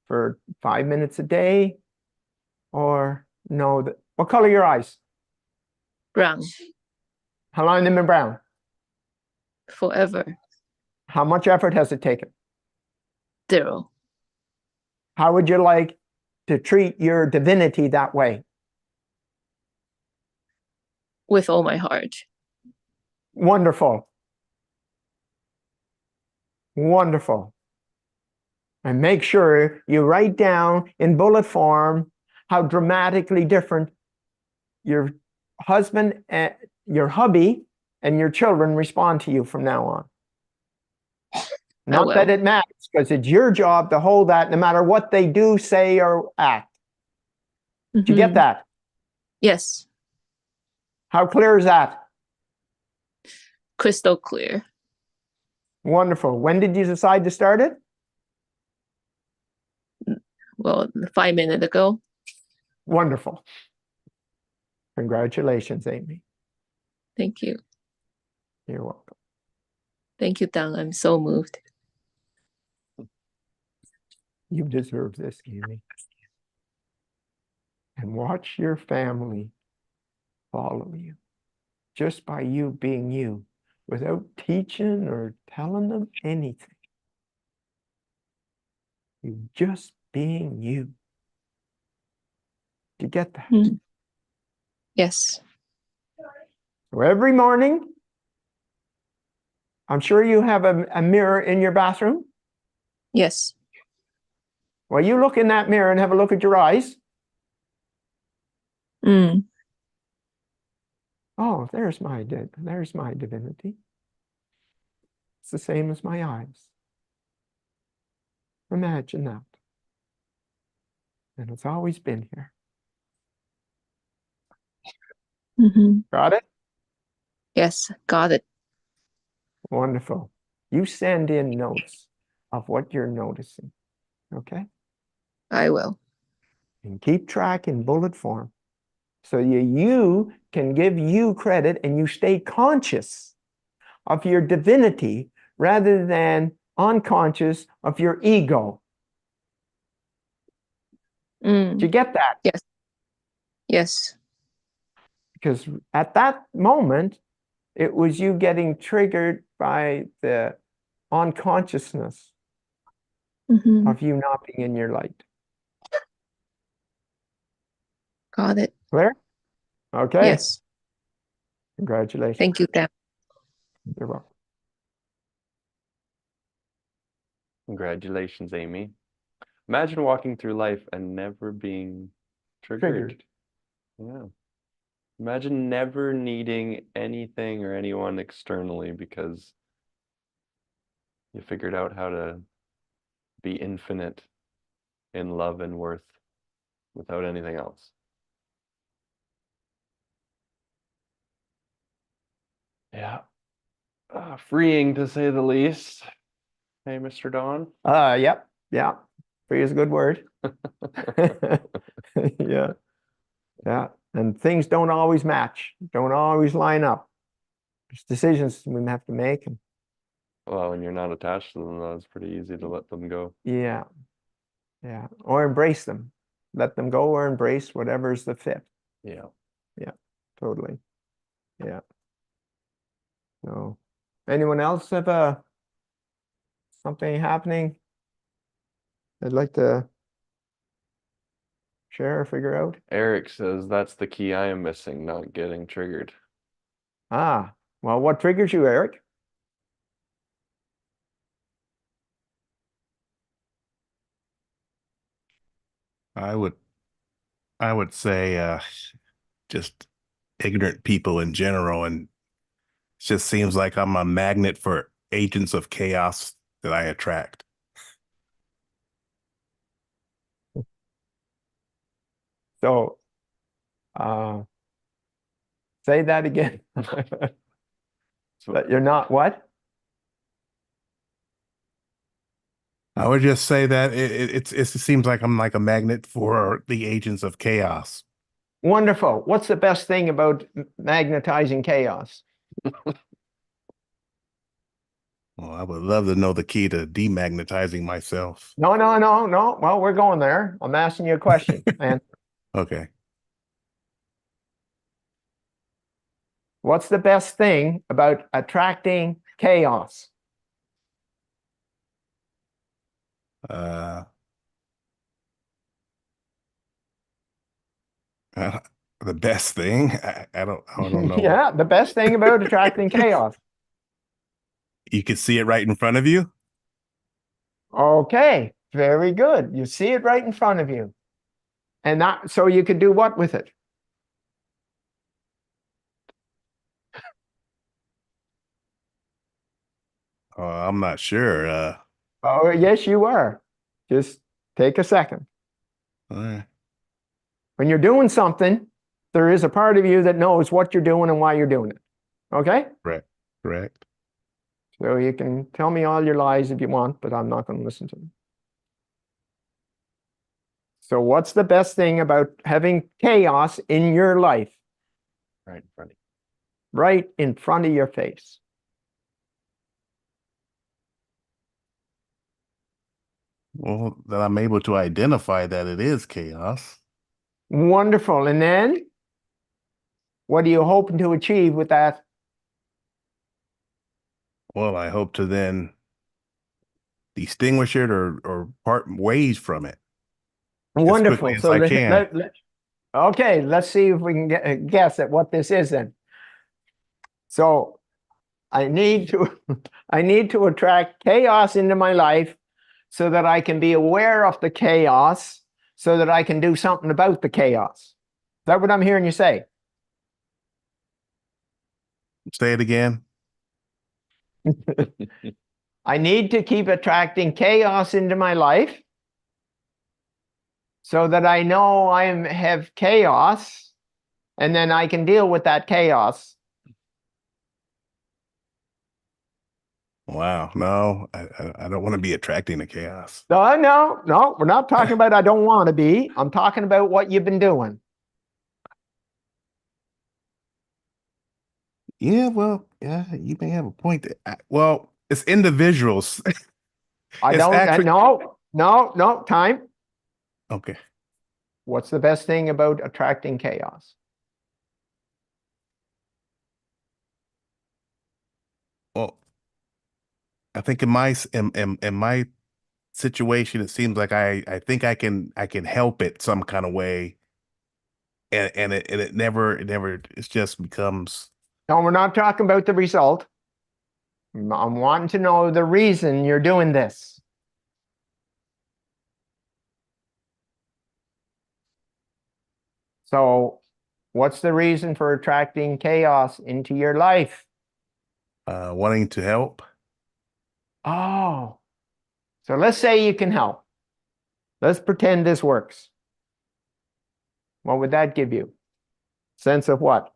for 5 minutes a day? Or no? What color are your eyes? Brown. How long have they been brown? Forever. How much effort has it taken? 0. How would you like to treat your divinity that way? With all my heart. Wonderful. Wonderful. And make sure you write down in bullet form how dramatically different your husband and your hubby and your children respond to you from now on. Not that will. it matters, because it's your job to hold that no matter what they do, say, or act. Did you get Mhm. that? Yes. How clear is that? Crystal clear. Wonderful. When did you decide to start it? Well, 5 minutes ago. Wonderful. Congratulations, Amy. Thank you. You're welcome. Thank you, Dang. I'm so moved. You deserve this, Amy. And watch your family follow you just by you being you, without teaching or telling them anything. You just being you. Do you get that? Mm. Yes. So every morning, I'm sure you have a mirror in your bathroom. Yes. Well, you look in that mirror and have a look at your eyes. Mm. Oh, there's my divinity. It's the same as my eyes. Imagine that. And it's always been here. Mm-hmm. Got it? Yes. Got it. Wonderful. You send in notes of what you're noticing, okay? I will. And keep track in bullet form. So you can give you credit and you stay conscious of your divinity rather than unconscious of your ego. Mm. Do you get that? Yes. Yes. Because at that moment, it was you getting triggered by the unconsciousness Mm-hmm. of you not being in your light. Got it. Clear? Okay. Yes. Congratulations. Thank you, Dang. You're welcome. Congratulations, Amy. Imagine walking through life and never being triggered. Yeah. Imagine never needing anything or anyone externally because you figured out how to be infinite in love and worth without anything else. Yeah. Freeing to say the least. Hey, Mr. Don. Yep. Yeah. Free is a good word. Yeah. Yeah. And things don't always match, don't always line up. There's decisions we have to make. And Well, when you're not attached to them, though, it's pretty easy to let them go. yeah, yeah. Or embrace them. Let them go or embrace whatever's the fit. Yeah. Totally. Yeah. So, anyone else have something happening they'd like to share or figure out? Eric says that's the key I am missing, not getting triggered. Ah, well, what triggers you, Eric? I would say just ignorant people in general, and it just seems like I'm a magnet for agents of chaos that I attract. So, say that again. That you're not what? I would just say that it seems like I'm like a magnet for the agents of chaos. Wonderful. What's the best thing about magnetizing chaos? Well, I would love to know the key to demagnetizing myself. No, no, no, no. Well, we're going there. I'm asking you a question, man. Okay. What's the best thing about attracting chaos? Uh, the best thing? I don't know. Yeah, the best thing about attracting chaos. You can see it right in front of you. Okay, very good. You see it right in front of you. And that, so you could do what with it? I'm not sure. Oh, yes, you are. Just take a second. All right. When you're doing something, there is a part of you that knows what you're doing and why you're doing it. Okay? Correct. So you can tell me all your lies if you want, but I'm not going to listen to them. So what's the best thing about having chaos in your life? Right in front of Right in front of your face. Well, that I'm able to identify that it is chaos. Wonderful. And then what are you hoping to achieve with that? Well, I hope to then distinguish it or part ways from it as Wonderful. quickly as So I can. okay, let's see if we can guess at what this is then. So I need to I need to attract chaos into my life so that I can be aware of the chaos so that I can do something about the chaos. Is that what I'm hearing you say? Say it again. I need to keep attracting chaos into my life so that I know have chaos and then I can deal with that chaos. Wow. No, I don't want to be attracting the chaos. No, we're not talking about I don't want to be. I'm talking about what you've been doing. Yeah, well, yeah, you may have a point. Well, it's individuals. I It's don't, actually no, time. okay. What's the best thing about attracting chaos? Well, I think in my situation, it seems like I think I can help it some kind of way, and it never it just becomes. No, we're not talking about the result. I'm wanting to know the reason you're doing this. So, what's the reason for attracting chaos into your life? Wanting to help. Oh, so let's say you can help. Let's pretend this works. What would that give you? Sense of what?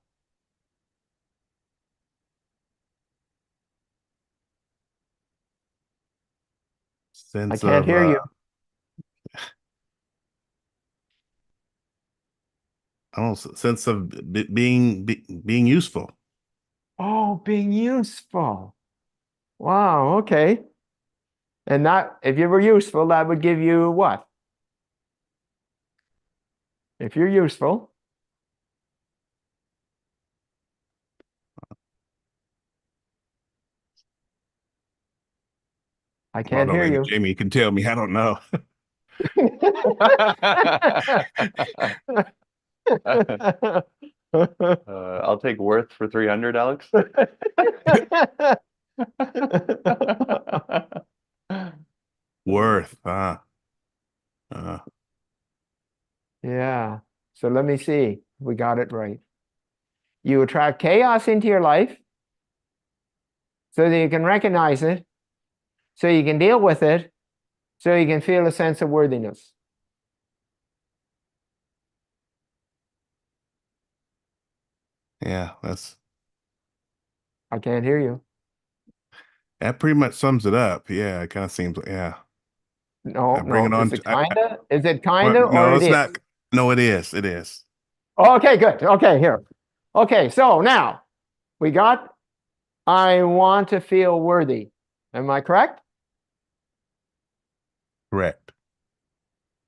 Sense I can't of hear you. sense of being useful. Oh, being useful. Wow, okay. And that, if you were useful, that would give you what? If you're useful. I I don't can't know, hear maybe you. Jamie, you can tell me. I don't know. I'll take worth for 300, Alex. Worth. Yeah. So let me see. We got it right. You attract chaos into your life so that you can recognize it, so you can deal with it, so you can feel a sense of worthiness. Yeah, I can't hear you. that pretty much sums it up. Yeah, it kind of seems, yeah. No, Bring it no. on. Is it kinda? Is it Well, kinda or no, it it's is? not. No, it is. It is. Okay, good. Okay, here. Okay, so now we got I want to feel worthy. Am I correct? Correct.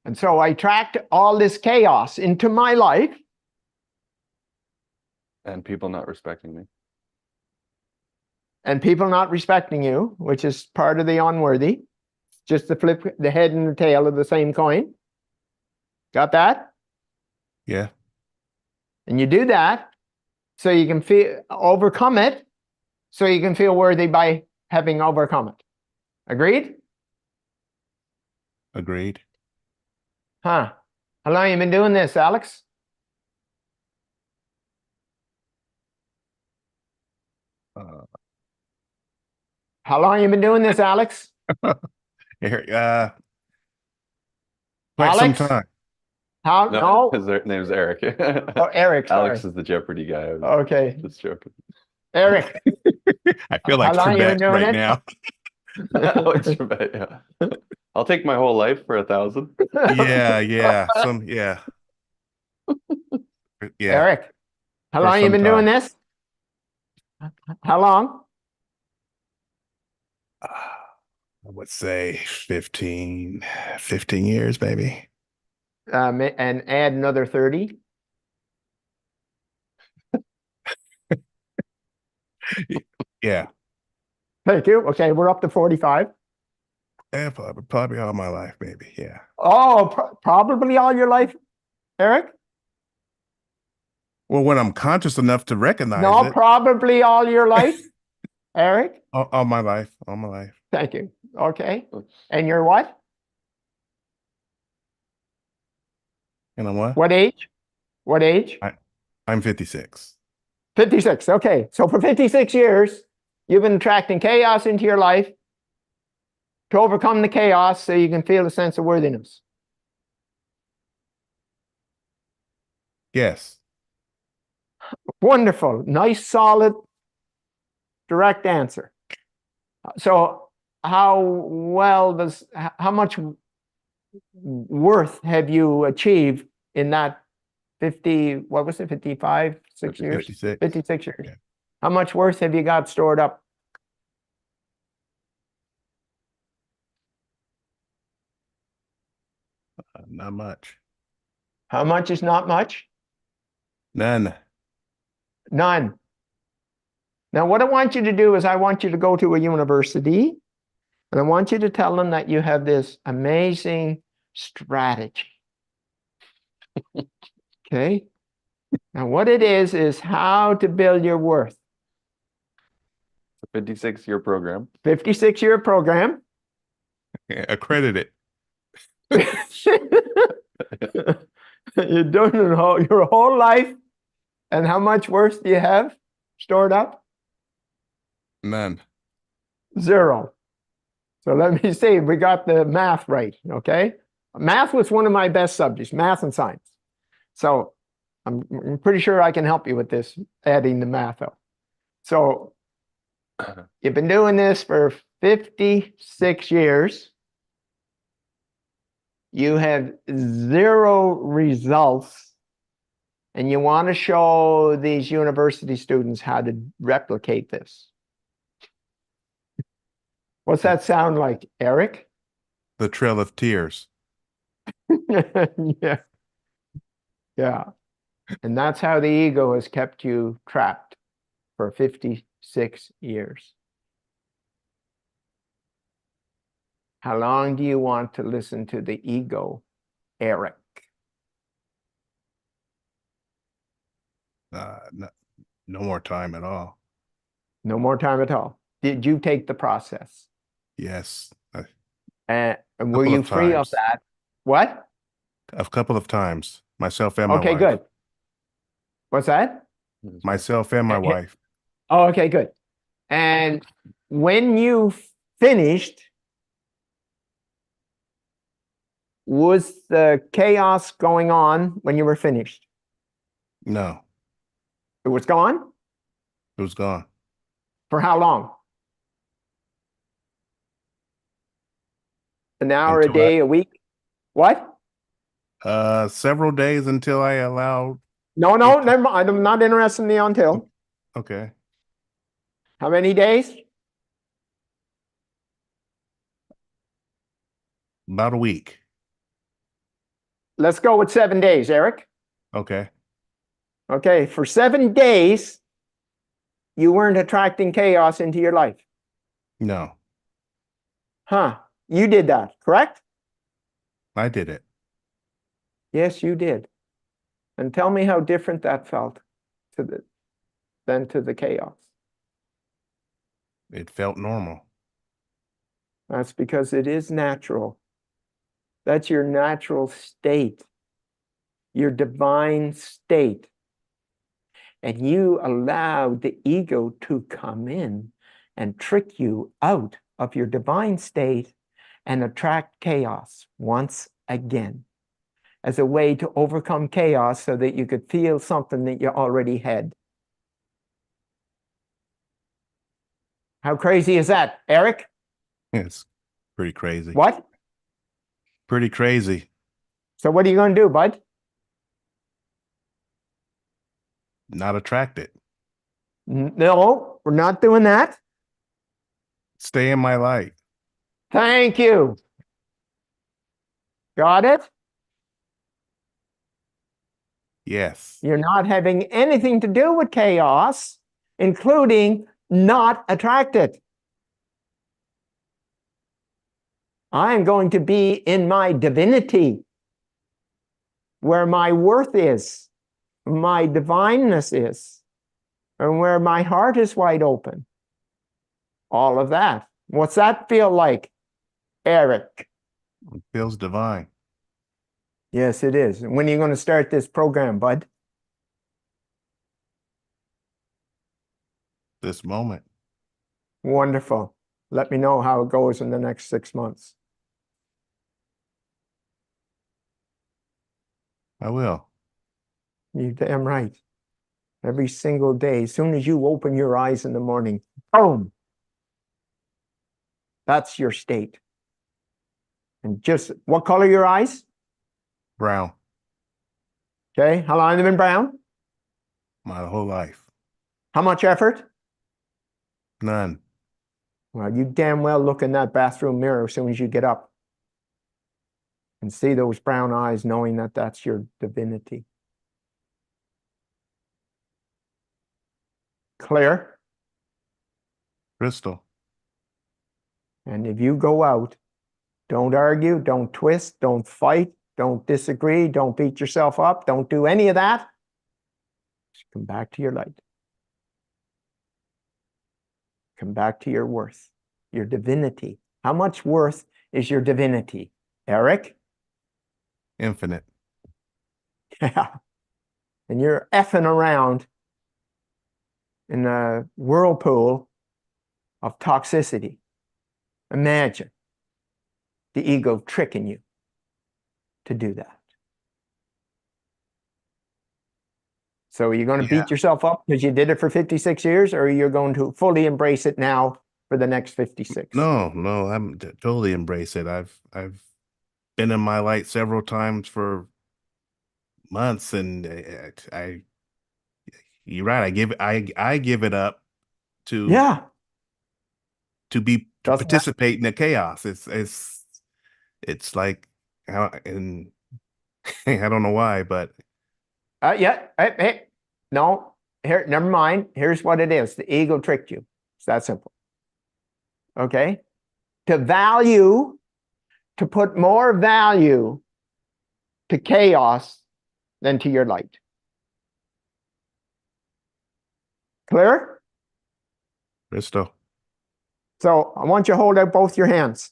And so I attract all this chaos into my life. And people not respecting me. And people not respecting you, which is part of the unworthy. Just to flip the head and the tail of the same coin. Got that? Yeah. And you do that so you can overcome it, so you can feel worthy by having overcome it. Agreed? Agreed. Huh. How long have you been doing this, Alex? How long have you been doing this, Alex? Here, quite some Alex? time. How? No, No. his name's Eric. Oh, Eric, sorry. Alex is the Jeopardy guy. I was Okay. just joking. Eric, I feel how like long you been Trebek doing right it? now. Alex, yeah. I'll take my whole life for 1,000. Yeah, yeah. Yeah. Eric, how For long you some been doing time. this? How long? I would say 15 years, maybe. And add another 30. Yeah. Thank you. Okay, we're up to 45. Yeah, probably all my life, maybe. Yeah. Oh, probably all your life, Eric? Well, when I'm conscious enough to recognize No, it, probably all your life, Eric? all my life, all my life. Thank you. Okay. And you're what? And I'm what? What age? What age? I'm 56. 56. Okay. So for 56 years, you've been attracting chaos into your life to overcome the chaos so you can feel a sense of worthiness. Yes. Wonderful. Nice, solid, direct answer. So how much worth have you achieved in that 55, 6 years? 56. 56 years. Yeah. How much worth have you got stored up? Not much. How much is not much? None. None. Now, what I want you to do is I want you to go to a university and I want you to tell them that you have this amazing strategy. Okay? Now, what it is how to build your worth. It's a 56-year program. 56-year program. Yeah, accredited. You're doing it your whole life. And how much worth do you have stored up? None. 0. So let me see, we got the math right, okay? Math was one of my best subjects, math and science. So I'm pretty sure I can help you with this, adding the math up. So you've been doing this for 56 years. You have 0 results And you want to show these university students how to replicate this. What's that sound like, Eric? The Trail of Tears. Yeah. Yeah. And that's how the ego has kept you trapped for 56 years. How long do you want to listen to the ego, Eric? No more time at all. No more time at all. Did you take the process? Yes. And were Couple you of free of times. that? What? A couple of times. Myself and my Okay, wife. good. What's that? Myself and my wife. Oh, okay, good. And when you finished, was the chaos going on when you were finished? No, It was gone? it was gone. For how long? An hour, a Until day, a week? What? several days until I allowed. No, never mind. I'm not interested in the until. Okay. How many days? About a week. Let's go with 7 days, Eric. Okay. Okay, for 7 days, you weren't attracting chaos into your life. No, Huh? You did that, correct? I did it. Yes, you did. And tell me how different that felt than to the chaos. It felt normal. That's because it is natural. That's your natural state, your divine state. And you allowed the ego to come in and trick you out of your divine state and attract chaos once again as a way to overcome chaos so that you could feel something that you already had. How crazy is that, Eric? It's pretty crazy. What? Pretty crazy. So what are you going to do, bud? Not attracted. No, we're not doing that. Stay in my light. Thank you. Got it? Yes. You're not having anything to do with chaos, including not attracted. I am going to be in my divinity, where my worth is, my divineness is, and where my heart is wide open. All of that. What's that feel like, Eric? It feels divine. Yes, it is. When are you going to start this program, bud? This moment. Wonderful. Let me know how it goes in the next 6 months. I will. You're damn right. Every single day, as soon as you open your eyes in the morning, boom. That's your state. And just, what color are your eyes? Brown. Okay, how long have they been brown? My whole life. How much effort? None. Well, you damn well look in that bathroom mirror as soon as you get up and see those brown eyes, knowing that that's your divinity. Clear? Crystal. And if you go out, don't argue, don't twist, don't fight, don't disagree, don't beat yourself up, don't do any of that. Just come back to your light. Come back to your worth, your divinity. How much worth is your divinity, Eric? Infinite. Yeah. And you're effing around in a whirlpool of toxicity. Imagine the ego tricking you to do that. So are you going to beat yourself up because you did it for 56 years, or you're going to fully embrace it now for the next 56? No, I'm totally embrace it. I've been in my light several times for months, and you're right. I give it up to Yeah. to Doesn't that- participate in the chaos. It's like and I don't know why, but Yeah. Hey, no, here, never mind. Here's what it is. The ego tricked you. It's that simple. Okay. To put more value to chaos than to your light. Clear? Bristow. So I want you to hold out both your hands.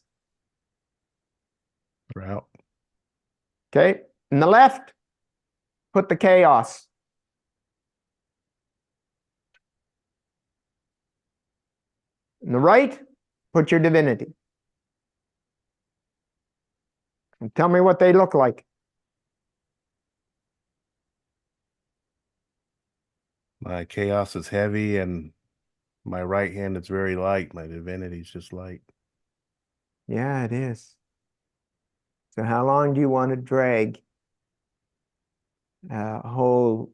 We're out. Okay. In the left, put the chaos. In the right, put your divinity. And tell me what they look like. My chaos is heavy, and my right hand is very light. My divinity is just light. Yeah, it is. So how long do you want to drag a whole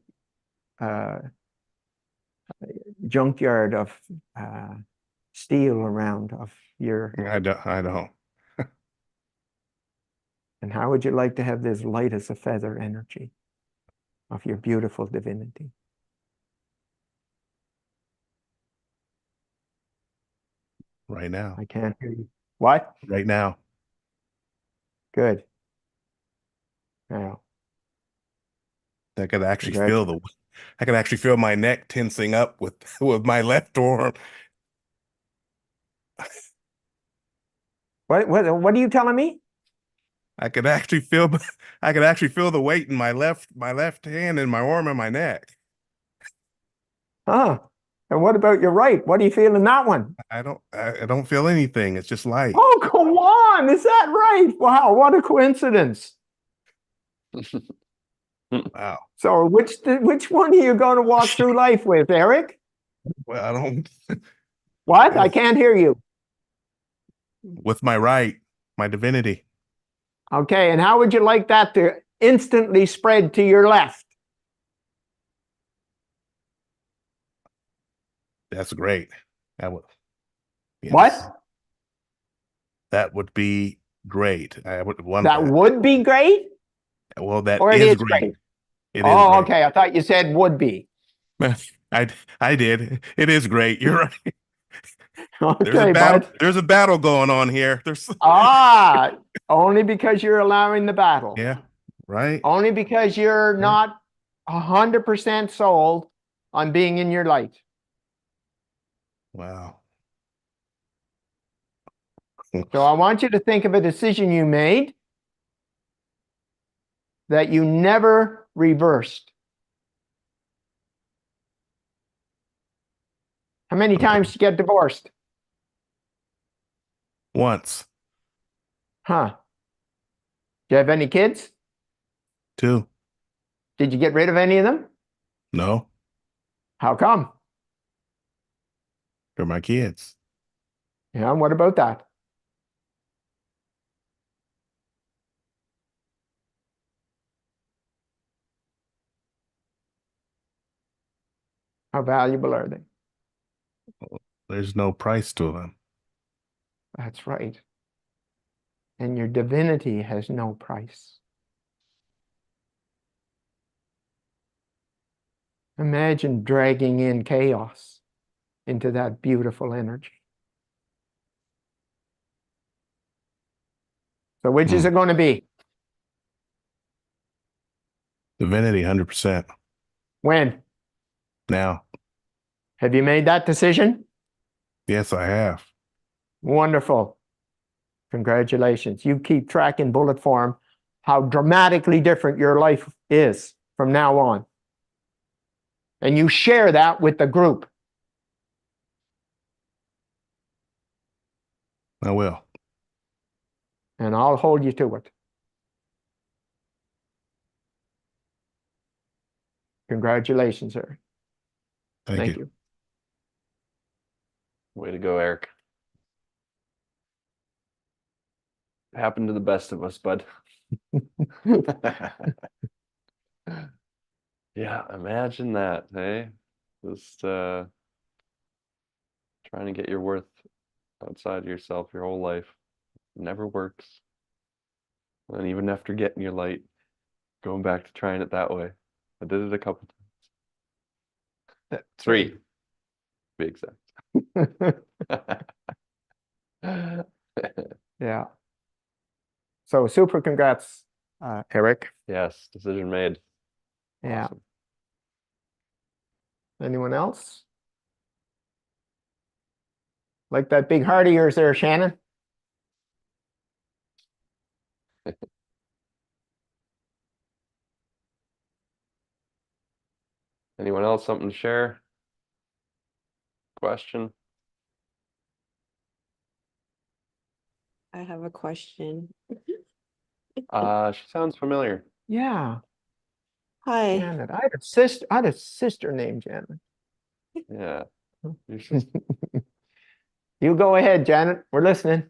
junkyard of steel around of your, I don't. and how would you like to have this light as a feather energy of your beautiful divinity? Right now. I can't hear you. What? Right now. Good. Now, I could actually Congratulations. I could actually feel my neck tensing up with with my left arm. what are you telling me? I could actually feel the weight in my left hand and my arm and my neck. Huh? And what about your right? What do you feel in that one? I don't feel anything. It's just light. Oh, come on. Is that right? Wow, what a coincidence. Wow. So which one are you going to walk through life with, Eric? Well, I don't What? I can't hear you. with my right, my divinity. Okay, and how would you like that to instantly spread to your left? That's great. That would yes. What? That would be great. I would want That would be great? Well, that Or it is is great. great? It is Oh, great. okay. I thought you said would be. I did. It is great. You're right. Okay, bud. There's a battle going on here. There's Only because you're allowing the battle. yeah, right. Only because you're not 100% sold on being in your light. Wow. So I want you to think of a decision you made that you never reversed. How many times did you get divorced? Once, Huh? Do you have any kids? two, Did you get rid of any of them? no, How come? they're my kids. Yeah, what about that? How valuable are they? There's no price to them. That's right. And your divinity has no price. Imagine dragging in chaos into that beautiful energy. So which is it going to be? Divinity, 100%. When? Now, Have you made that decision? yes, I have. Wonderful. Congratulations. You keep track in bullet form how dramatically different your life is from now on. And you share that with the group. I will. And I'll hold you to it. Congratulations, sir. Thank you. you. Way to go, Eric. Happened to the best of us, bud. Yeah, imagine that, hey? Just trying to get your worth outside of yourself your whole life. Never works. And even after getting your light, going back to trying it that way. I did it a couple times. 3, to be exact. Yeah. So super congrats, Eric. Yes, decision made. Yeah. Awesome. Anyone else? Like that big heart of yours there, Shannon? Anyone else something to share? Question? I have a question. She sounds familiar. Yeah, Hi. Janet. I had a sister named Janet. Yeah. Your sister. You go ahead, Janet. We're listening.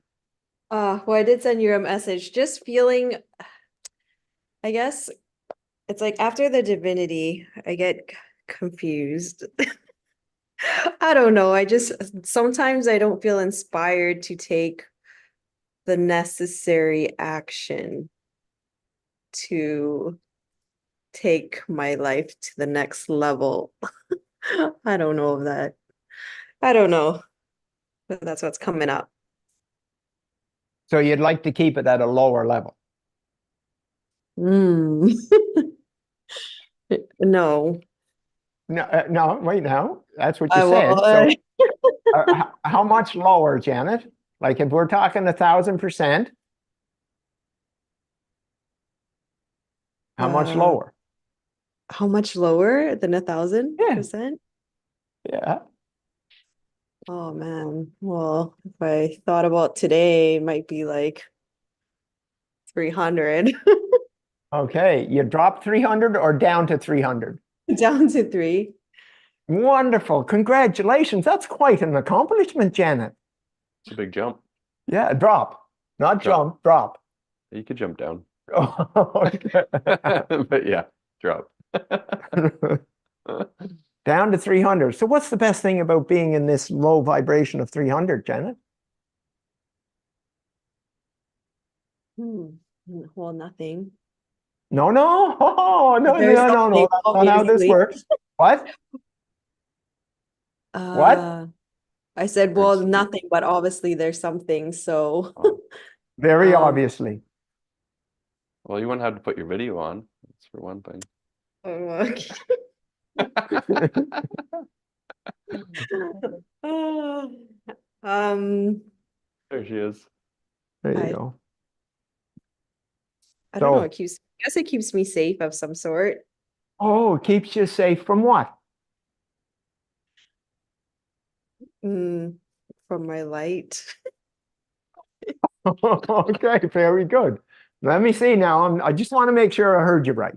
Well, I did send you a message. Just feeling, I guess it's like after the divinity, I get confused. I don't know. Sometimes I don't feel inspired to take the necessary action to take my life to the next level. I don't know of that. I don't know, but that's what's coming up. So you'd like to keep it at a lower level. No. No, no, wait now. That's what you I said. will. So how much lower, Janet? Like if we're talking 1,000%, how much lower? How much lower than 1,000%? Yeah. Oh man. Well, if I thought about today, it might be like 300 Okay. You dropped 300 or down to 300? down to 3. Wonderful. Congratulations. That's quite an accomplishment, Janet. It's a big jump. Yeah, drop. Not jump, drop. You could jump down. Okay. But yeah, drop. Down to 300. So what's the best thing about being in this low vibration of 300, Janet? Well, nothing. No, no. Oh, no, There's no, no, something, no. That's not how this obviously. works. What? What? I said, well, nothing, but obviously there's something, so Very obviously. Well, you wouldn't have to put your video on. That's for one thing. There she is. There you I go. I don't know. So- I guess it keeps me safe of some sort. Oh, it keeps you safe from what? From my light. Okay, very good. Let me see now. I just want to make sure I heard you right.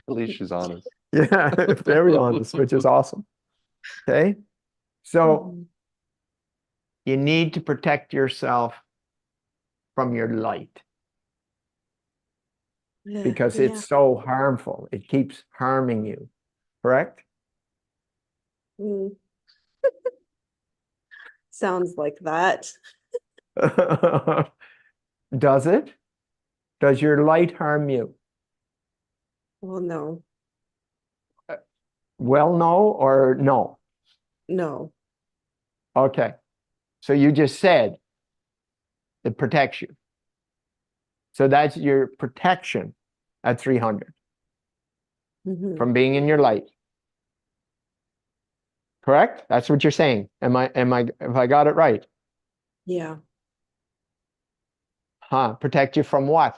At least she's honest. Yeah, very honest, which is awesome. Okay. So you need to protect yourself from your light because Yeah. it's so harmful. It keeps harming you, correct? Sounds like that. Does it? Does your light harm you? Well, no. Well, no or no? No. Okay. So you just said it protects you. So that's your protection at 300 from being in your light. Correct? That's what you're saying. Have I got it right? Yeah. Huh? Protect you from what?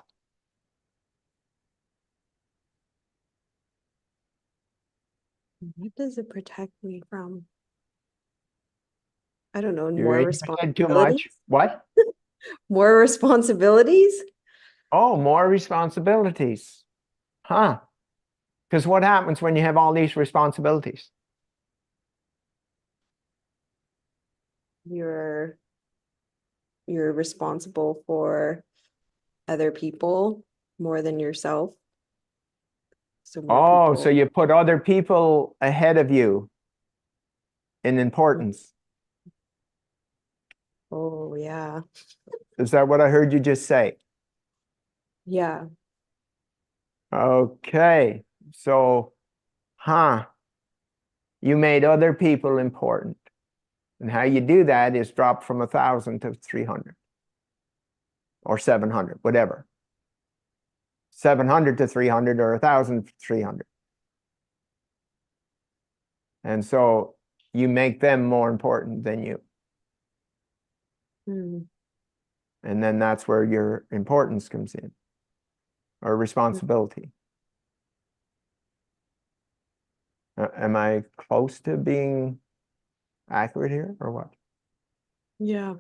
What does it protect me from? I don't know. You're More 80% too much. responsibilities? What? More responsibilities? Oh, more responsibilities. Huh? Because what happens when you have all these responsibilities? You're responsible for other people more than yourself. So more Oh, people. so you put other people ahead of you in importance. Oh, yeah. Is that what I heard you just say? Yeah. Okay, so, you made other people important. And how you do that is drop from 1,000 to 300 or 700, whatever. 700 to 300 or 1,000 to 300. And so you make them more important than you. Mm. And then that's where your importance comes in, or responsibility. Am I close to being accurate here or what? Yeah.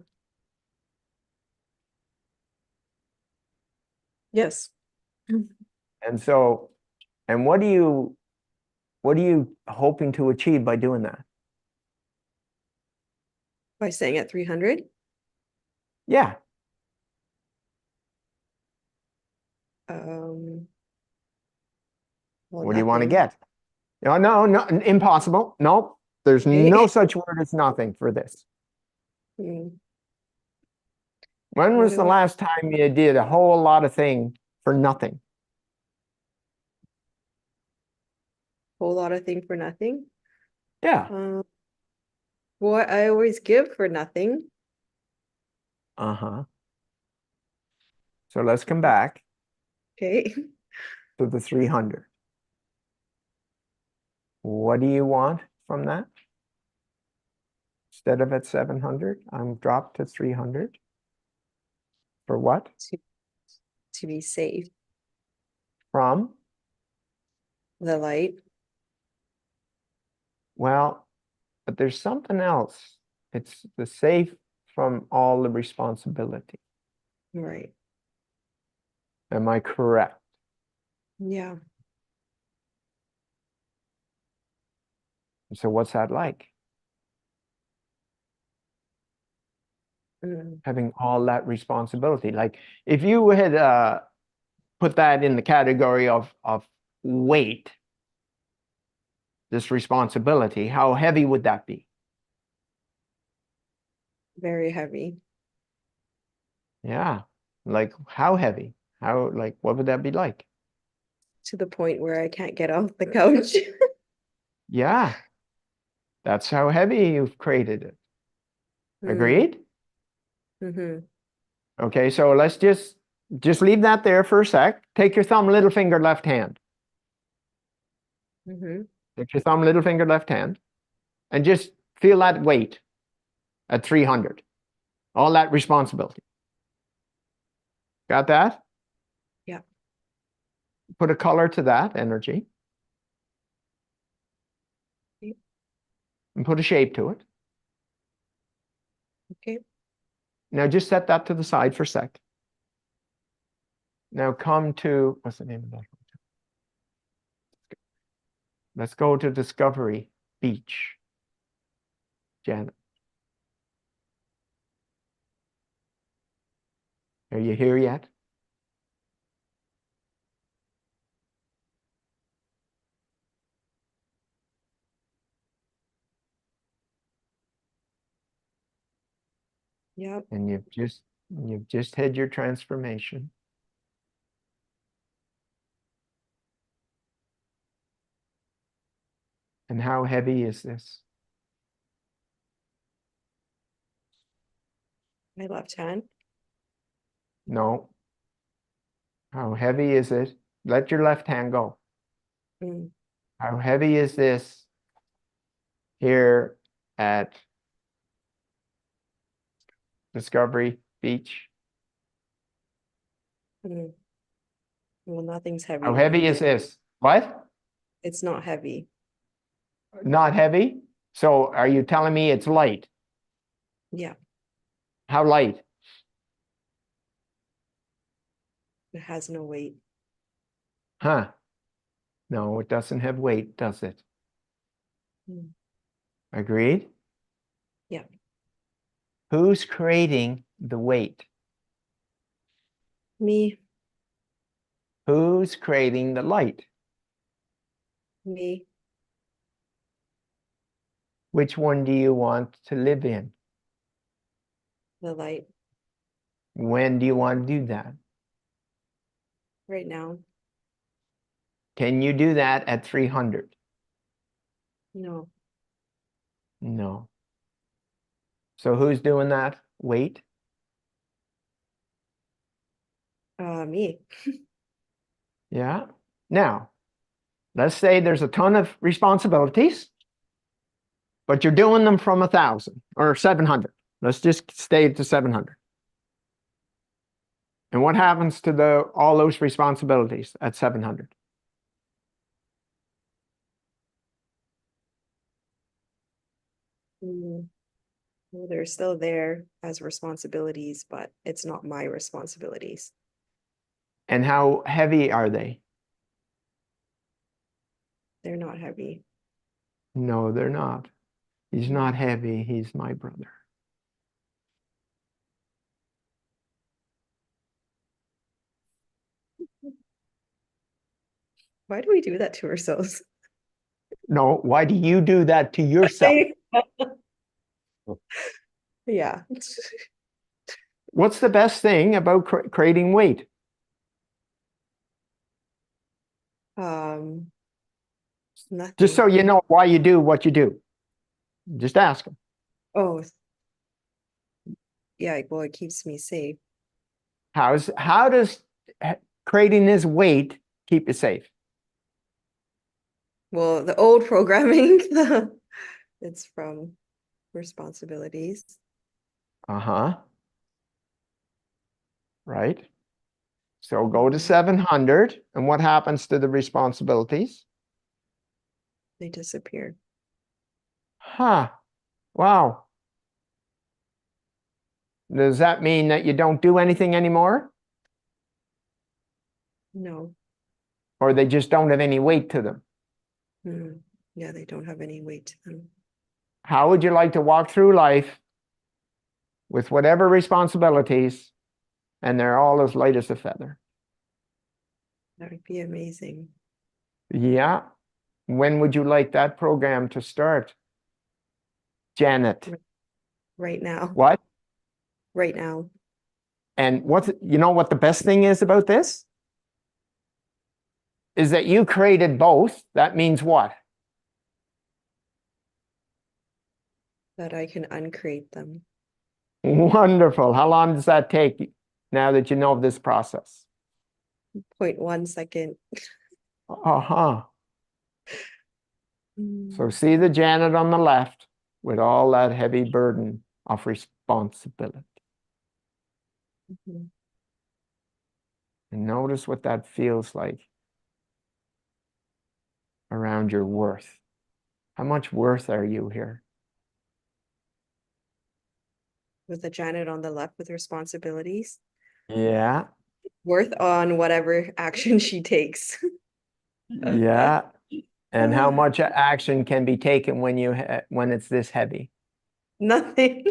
Yes. And so, and what are you hoping to achieve by doing that? By staying at 300? Yeah. Well, What do you want to nothing. get? No, no, no, impossible. Nope. There's Okay. no such word as nothing for this. Mm. When What was do the I- last time you did a whole lot of thing for nothing? Whole lot of thing for nothing? Yeah. What I always give for nothing. Uh-huh. So let's come back Okay. to the 300. What do you want from that? Instead of at 700, I'm dropped to 300. For what? To be safe. From? The light. Well, but there's something else. It's the safe from all the responsibility. Right. Am I correct? Yeah. So what's that like? Mm. Having all that responsibility. Like if you had put that in the category of weight, this responsibility, how heavy would that be? Very heavy. Yeah. Like how heavy? How, like, what would that be like? To the point where I can't get off the couch. Yeah. That's how heavy you've created it. Agreed? Mm-hmm. Okay, so let's just leave that there for a sec. Take your thumb, little finger, left hand. Mm-hmm. Take your thumb, little finger, left hand, and just feel that weight at 300. All that responsibility. Got that? Yeah. Put a color to that energy. Okay. And put a shape to it. Okay. Now just set that to the side for a sec. Now come to, what's the name of that? Let's go to Discovery Beach. Janet. Are you here yet? Yep. And you've just had your transformation. And how heavy is this? My left hand. No. How heavy is it? Let your left hand go. Mm. How heavy is this here at Discovery Beach? Mm. Well, nothing's heavy How when heavy I'm is there. this? What? It's not heavy. Not heavy? So are you telling me it's light? Yeah. How light? It has no weight. Huh? No, it doesn't have weight, does it? Mm. Agreed? Yeah. Who's creating the weight? Me. Who's creating the light? Me. Which one do you want to live in? The light. When do you want to do that? Right now. Can you do that at 300? No. No. So who's doing that? Wait. Me. Yeah. Now, let's say there's a ton of responsibilities, but you're doing them from 1,000 or 700. Let's just stay to 700. And what happens to all those responsibilities at 700? Mm. Well, they're still there as responsibilities, but it's not my responsibilities. And how heavy are they? They're not heavy. No, they're not. He's not heavy. He's my brother. Why do we do that to ourselves? No, why do you do that to yourself? Yeah. What's the best thing about creating weight? Nothing. Just so you know why you do what you do. Just ask him. Oh, yeah. Well, it keeps me safe. How does creating this weight keep you safe? Well, the old programming, it's from responsibilities. Uh-huh. Right. So go to 700, and what happens to the responsibilities? They disappear. Huh. Wow. Does that mean that you don't do anything anymore? No. Or they just don't have any weight to them? Yeah, they don't have any weight to them. How would you like to walk through life with whatever responsibilities, and they're all as light as a feather? That would be amazing. Yeah. When would you like that program to start, Janet? Right now. What? Right now. And you know what the best thing is about this? Is that you created both. That means what? That I can uncreate them. Wonderful. How long does that take now that you know this process? 0.1 second. Uh-huh. So see the Janet on the left with all that heavy burden of responsibility. Mhm. And notice what that feels like around your worth. How much worth are you here? With the Janet on the left with responsibilities. Yeah. Worth on whatever action she takes. Yeah. And how much action can be taken when when it's this heavy? Nothing.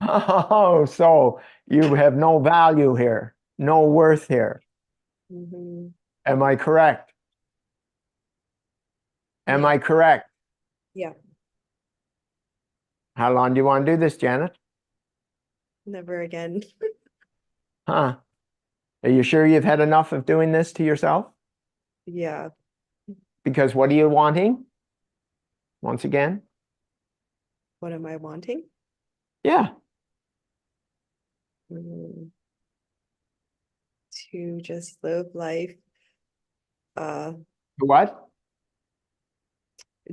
Oh, so you have no value here, no worth here. Mhm. Am I correct? Am Yeah. I correct? Yeah. How long do you want to do this, Janet? Never again. Huh? Are you sure you've had enough of doing this to yourself? Yeah. Because what are you wanting? Once again? What am I wanting? Yeah. To just live life. What?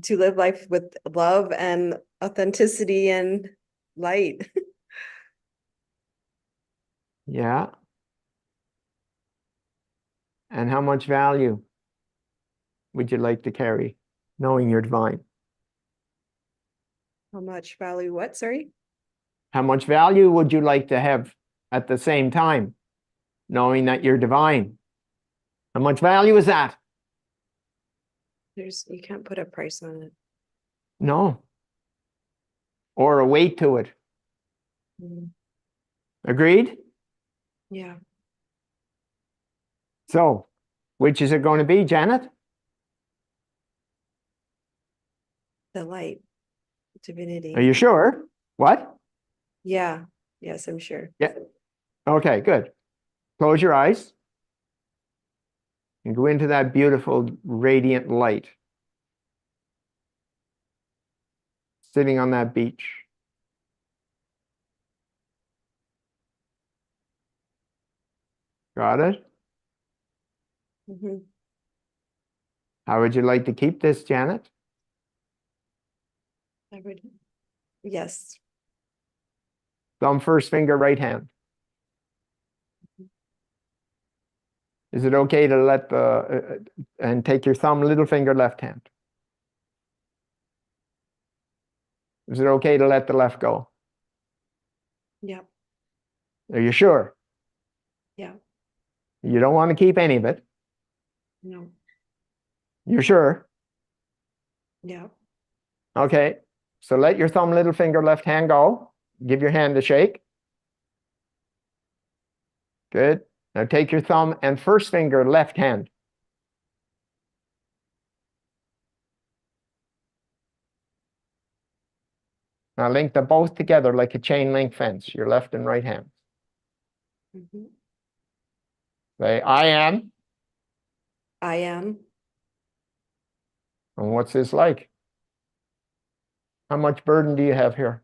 To live life with love and authenticity and light. Yeah. And how much value would you like to carry, knowing you're divine? How much value? What? Sorry? How much value would you like to have at the same time, knowing that you're divine? How much value is that? You can't put a price on it. No. Or a weight to it. Agreed? Yeah. So, which is it going to be, Janet? The light, divinity. Are you sure? What? Yeah. Yes, I'm sure. Yeah. Okay, good. Close your eyes and go into that beautiful radiant light. Sitting on that beach. Got it? Hmm. How would you like to keep this, Janet? I would. Yes. Thumb first finger, right hand. Is it okay to let the, and take your thumb, little finger, left hand? Is it okay to let the left go? Yeah. Are you sure? Yeah. You don't want to keep any of it? No. You're sure? Yeah. Okay. So let your thumb, little finger, left hand go. Give your hand a shake. Good. Now take your thumb and first finger, left hand. Now link them both together like a chain link fence, your left and right hand. Hmm. Say, I am. I am. And what's this like? How much burden do you have here?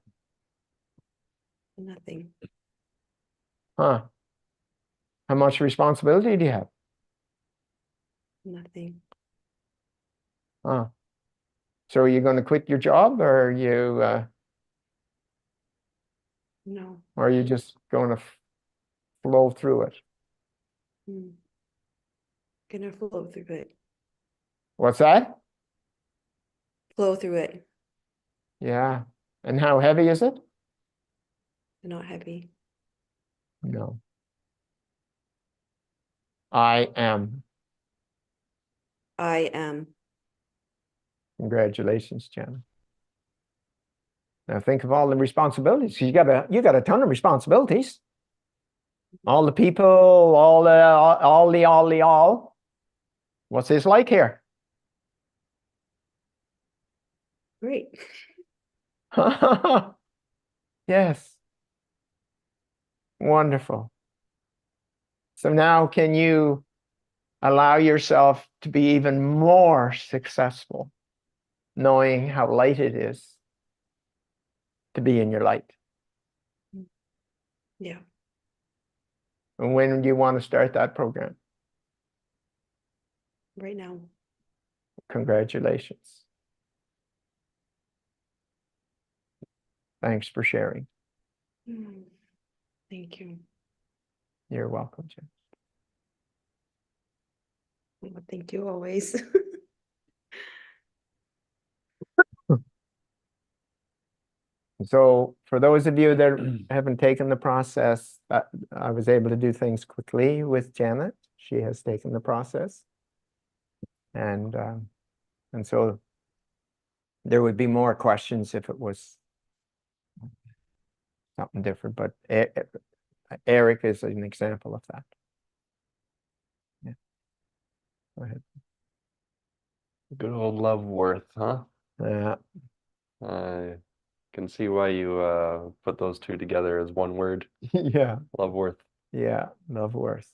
Nothing. Huh? How much responsibility do you have? Nothing. Huh? So are you going to quit your job, or No. are you just going to flow through it? Mm. Gonna flow through it. What's that? Flow through it. Yeah. And how heavy is it? Not heavy. No. I am. I am. Congratulations, Jenna. Now think of all the responsibilities. You got a ton of responsibilities. All the people, all. What's this like here? Great. Yes. Wonderful. So now can you allow yourself to be even more successful, knowing how light it is to be in your light? Yeah. And when do you want to start that program? Right now. Congratulations. Thanks for sharing. Mm. Thank you. You're welcome, Jim. Well, thank you always. So for those of you that haven't taken the process, I was able to do things quickly with Janet. She has taken the process. And so there would be more questions if it was something different, but Eric is an example of that. Yeah. Go ahead. Good old love worth, huh? Yeah. I can see why you put those two together as one word, Yeah. love worth. Yeah. Love worth.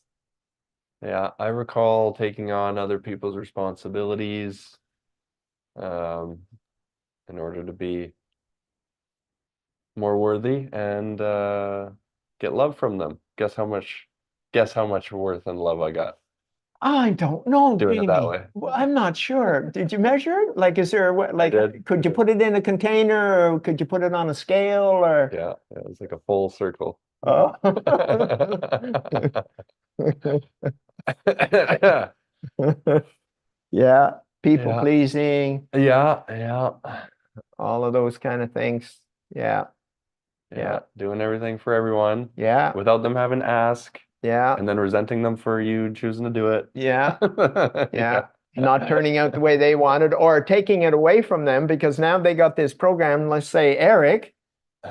Yeah, I recall taking on other people's responsibilities in order to be more worthy and get love from them. Guess how much worth and love I got I don't know, doing it that Jamie. way. Well, I'm not sure. Did you measure it? Like, is there like, did. could you put it in a container, or could you put it on a scale, or? Yeah, it was like a full circle. Oh. Yeah, people Yeah. pleasing, Yeah, all of those kind of things. Yeah, yeah. Doing everything for everyone yeah, without them having to ask yeah, and then resenting them for you choosing to do it. yeah, yeah. Not turning out the way they wanted, or taking it away from them because now they got this program, let's say Eric,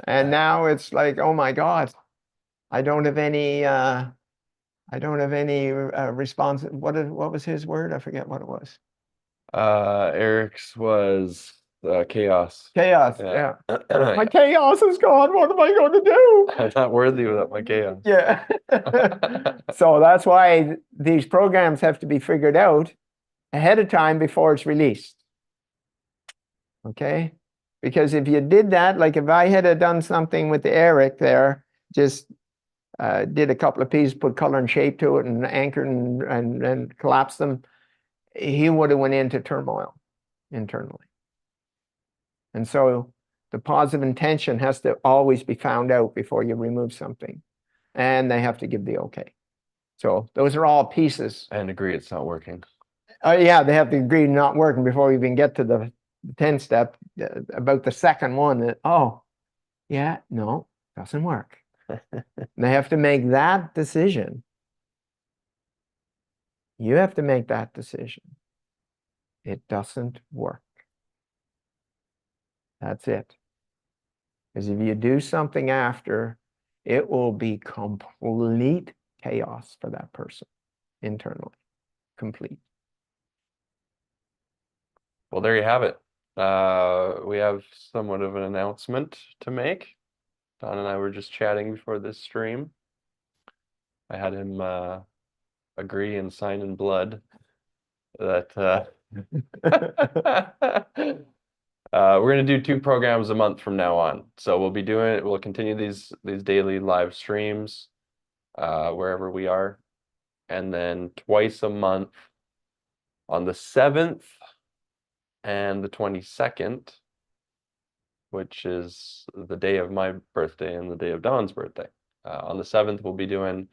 and now it's like, oh my God, I don't have any response. What was his word? I forget what it was. Eric's was Chaos. Chaos, Yeah. yeah. My chaos is gone. What am I going to do? I'm not worthy without my chaos. Yeah. So that's why these programs have to be figured out ahead of time before it's released. Okay? Because if you did that, like if I had done something with the Eric there, just did a couple of pieces, put color and shape to it and anchored and collapsed them, he would have went into turmoil internally. And so the positive intention has to always be found out before you remove something. And they have to give the okay. So those are all pieces. And agree it's not working. Yeah, they have to agree not working before we even get to the 10 step. About the second one, that, oh, yeah, no, doesn't work. They have to make that decision. You have to make that decision. It doesn't work. That's it. Because if you do something after, it will be complete chaos for that person internally. Complete. Well, there you have it. We have somewhat of an announcement to make. Don and I were just chatting before this stream. I had him agree and sign in blood that we're going to do 2 programs a month from now on. So we'll continue these daily live streams wherever we are. And then twice a month on the 7th and the 22nd, which is the day of my birthday and the day of Don's birthday. On the 7th, we'll be doing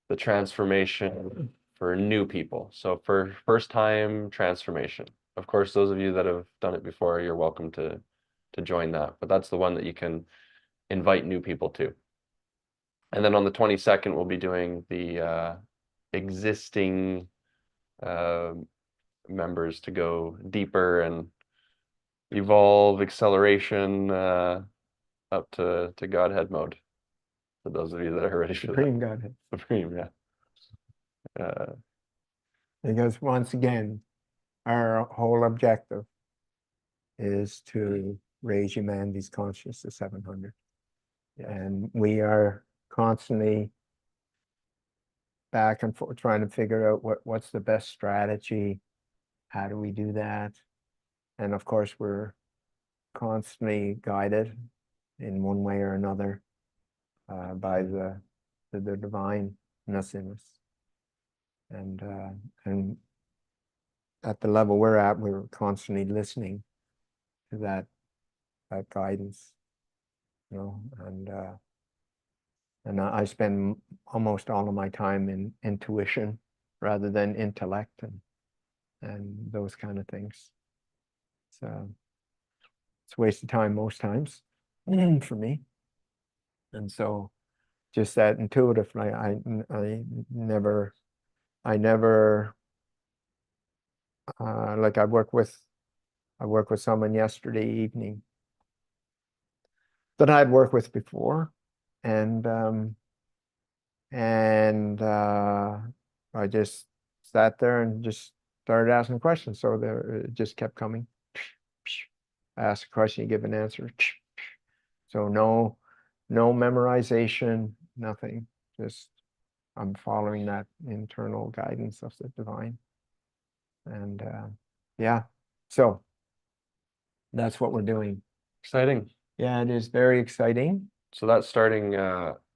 the transformation for new people. So for first time transformation. Of course, those of you that have done it before, you're welcome to join that. But that's the one that you can invite new people to. And then on the 22nd, we'll be doing the existing members to go deeper and evolve acceleration up to Godhead mode. For those of you that are ready for Supreme that. Godhead. Supreme, yeah. Because once again, our whole objective is to raise humanity's consciousness to 700. Yeah. And we are constantly back and forth trying to figure out what's the best strategy. How do we do that? And of course, we're constantly guided in one way or another by the divine nothingness. And at the level we're at, we're constantly listening to that guidance, you know, and I spend almost all of my time in intuition rather than intellect and those kind of things. So it's a waste of time most times for me. And so just that intuitive, I never like I worked with someone yesterday evening that I'd worked with before, and I just sat there and just started asking questions. So it just kept coming. I ask a question, you give an answer. So no memorization, nothing. Just I'm following that internal guidance of the divine. And yeah, so that's what we're doing. Exciting. Yeah, it is very exciting. So that's starting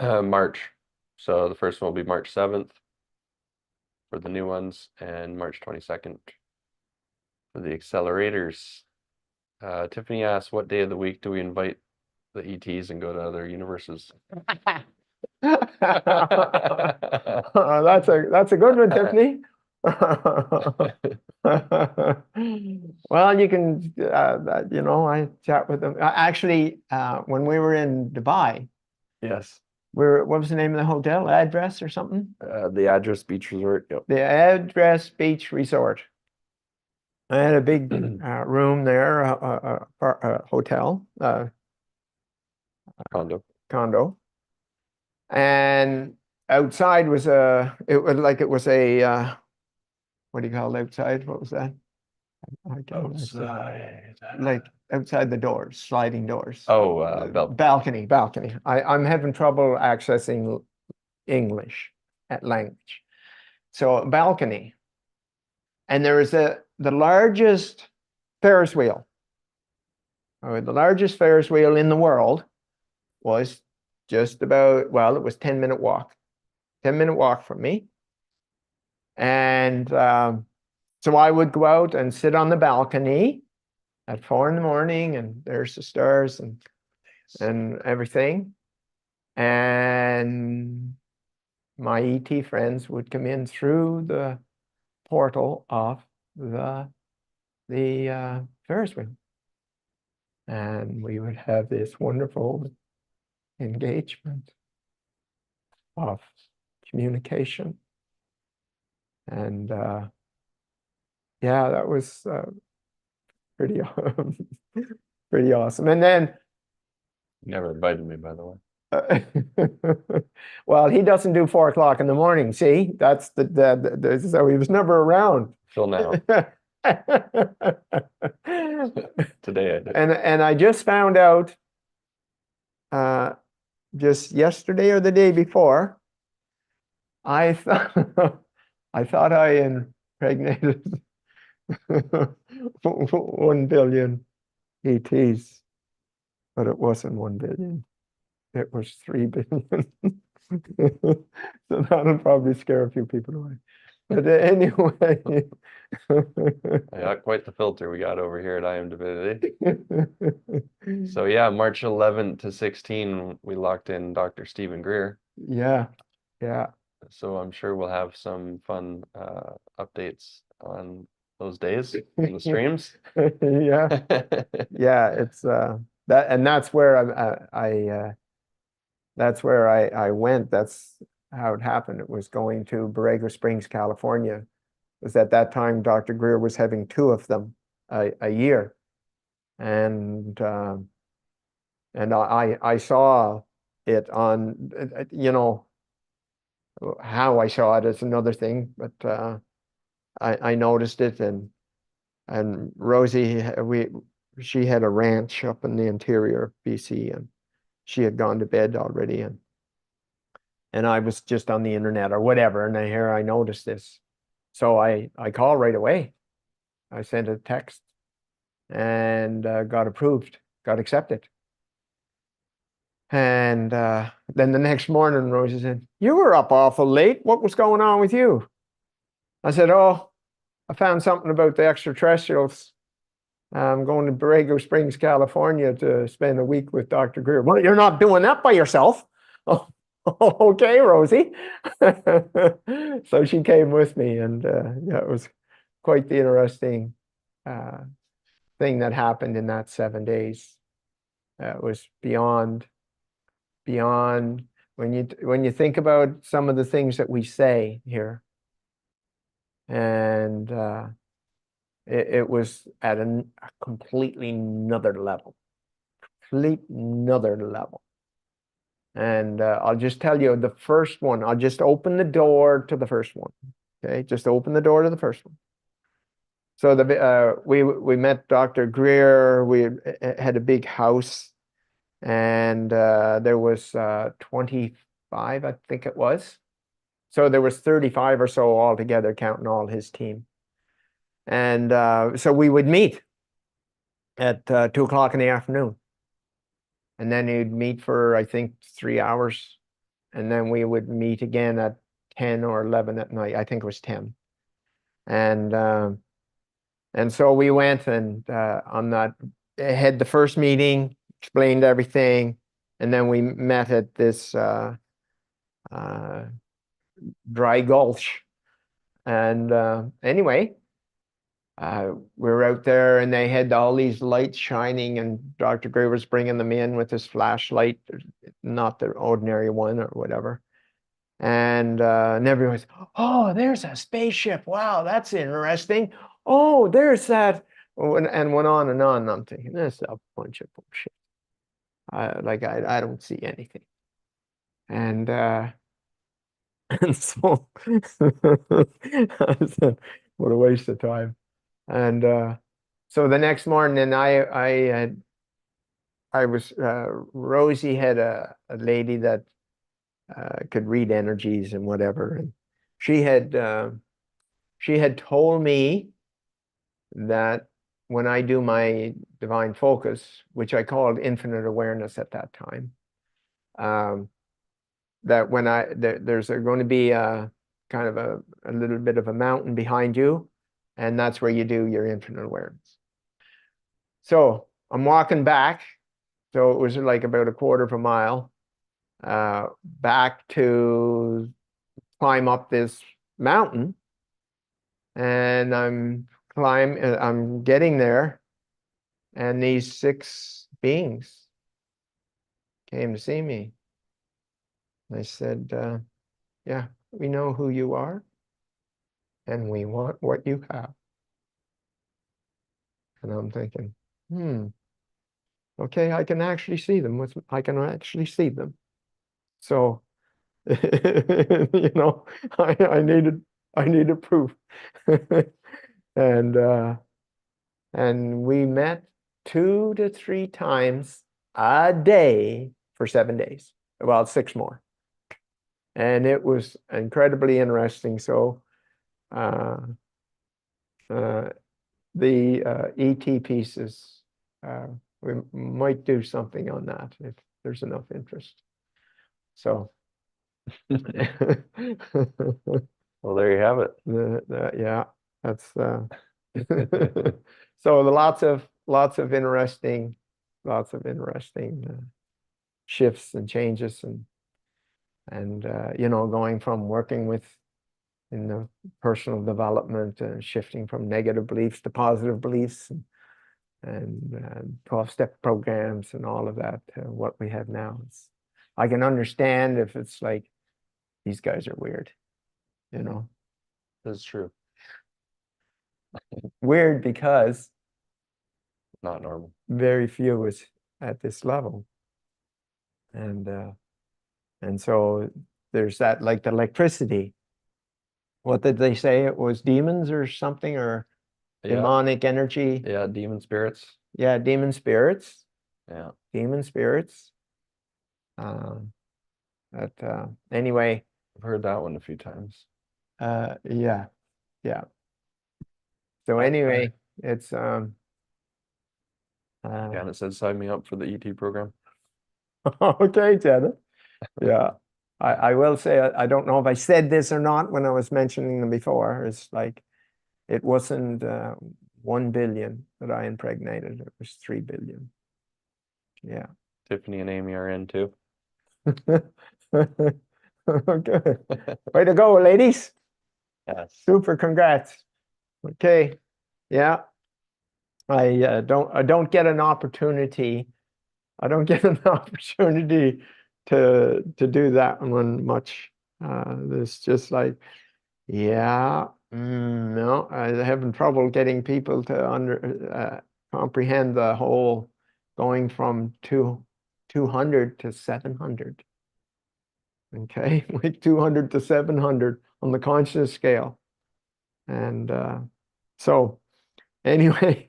March. So the first one will be March 7th for the new ones, and March 22nd for the accelerators. Tiffany asked, what day of the week do we invite the ETs and go to other universes? That's a good one, Tiffany. Well, you can, you know, I chat with them. Actually, when we were in Dubai, Yes. what was the name of the hotel? Address or something? The Address Beach Resort. Yep. The Address Beach Resort. I had a big room there, a hotel, Condo. and outside was it was a what do you call it outside? What was that? I can, Outside. like outside the doors, sliding doors. Oh, Balcony. I'm having trouble accessing English at language. So balcony. And there is the largest Ferris wheel. Or the largest Ferris wheel in the world was just about, well, it was 10-minute walk. 10-minute walk from me. And so I would go out and sit on the balcony at 4 a.m, and there's the stars and everything. And my ET friends would come in through the portal of the Ferris wheel. And we would have this wonderful engagement of communication. And yeah, that was pretty pretty awesome. And then You never invited me, by the way. well, he doesn't do 4 o'clock in the morning. See, that's so he was never around. Till now. Today I did. And I just found out just yesterday or the day before, I thought I impregnated 1 billion ETs, but it wasn't 1 billion. It was 3 billion. So that'll probably scare a few people away. But anyway. Yeah, quite the filter we got over here at IAMDIVINITY. So yeah, March 11 to 16, we locked in Dr. Stephen Greer. Yeah. So I'm sure we'll have some fun updates on those days in the streams. Yeah. Yeah, it's that, and that's where that's where I went. That's how it happened. It was going to Borrego Springs, California. It was at that time Dr. Greer was having 2 of them a year. And I saw it on, you know, how I saw it is another thing, but I noticed it, and Rosie, she had a ranch up in the interior of BC, and she had gone to bed already, and I was just on the internet or whatever, and here I noticed this. So I called right away. I sent a text and got approved, got accepted. And then the next morning, Rosie said, "You were up awful late. What was going on with you?" I said, "Oh, I found something about the extraterrestrials. I'm going to Borrego Springs, California to spend a week with Dr. Greer." "Well, you're not doing that by yourself." "Oh, okay, Rosie." So she came with me, and yeah, it was quite the interesting thing that happened in that 7 days. It was beyond when you think about some of the things that we say here, and it was at a completely another level. And I'll just tell you the first one. I'll just open the door to the first one. Okay, just open the door to the first one. So we met Dr. Greer. We had a big house, and there was 25, I think it was. So there was 35 or so altogether, counting all his team. And so we would meet at 2 o'clock in the afternoon. And then he'd meet for, I think, 3 hours. And then we would meet again at 10 or 11 at night. I think it was 10. And so we went, and on that, had the first meeting, explained everything. And then we met at this dry gulch. And anyway, we were out there, and they had all these lights shining, and Dr. Greer was bringing them in with his flashlight, not the ordinary one or whatever. And everyone's, "Oh, there's a spaceship. Wow, that's interesting. Oh, there's that." And went on and on. And I'm thinking, this is a bunch of bullshit. I don't see anything. And and so I said, what a waste of time. And so the next morning, Rosie had a lady that could read energies and whatever, and she had told me that when I do my divine focus, which I called infinite awareness at that time, that when there's going to be a kind of a little bit of a mountain behind you, and that's where you do your infinite awareness. So I'm walking back, so it was like about a quarter of a mile back to climb up this mountain, and I'm getting there, and these 6 beings came to see me. I said, yeah, we know who you are, and we want what you have. And I'm thinking, okay, I can actually see them. I can actually see them. So, you know, I needed proof. And we met 2 to 3 times a day for 7 days. Well, 6 more. And it was incredibly interesting. So the ET pieces, we might do something on that if there's enough interest. So Well, there you have it. yeah, that's so lots of interesting shifts and changes, and you know, going from working with in the personal development, shifting from negative beliefs to positive beliefs, and 12-step programs and all of that, what we have now. I can understand if it's like, these guys are weird, you know. That's true. Weird because Not normal. very few is at this level. And so there's that, like the electricity. What did they say? It was demons or something, or demonic energy? Yeah, demon spirits. Yeah, demon spirits. Yeah. Demon spirits. Anyway. I've heard that one a few times. Yeah. So anyway, it's Yeah, and it says sign me up for the ET program. okay, Janet. Yeah. I will say, I don't know if I said this or not when I was mentioning them before. It's like, it wasn't 1 billion that I impregnated. It was 3 billion. Yeah. Tiffany and Amy are in too. Okay. Way to go, ladies. Yes. Super, congrats. Okay. Yeah. I don't get an opportunity. I don't get an opportunity to do that one much. It's just like, yeah, no, I'm having trouble getting people to comprehend the whole going from 200 to 700. Okay, like 200 to 700 on the consciousness scale. And so anyway,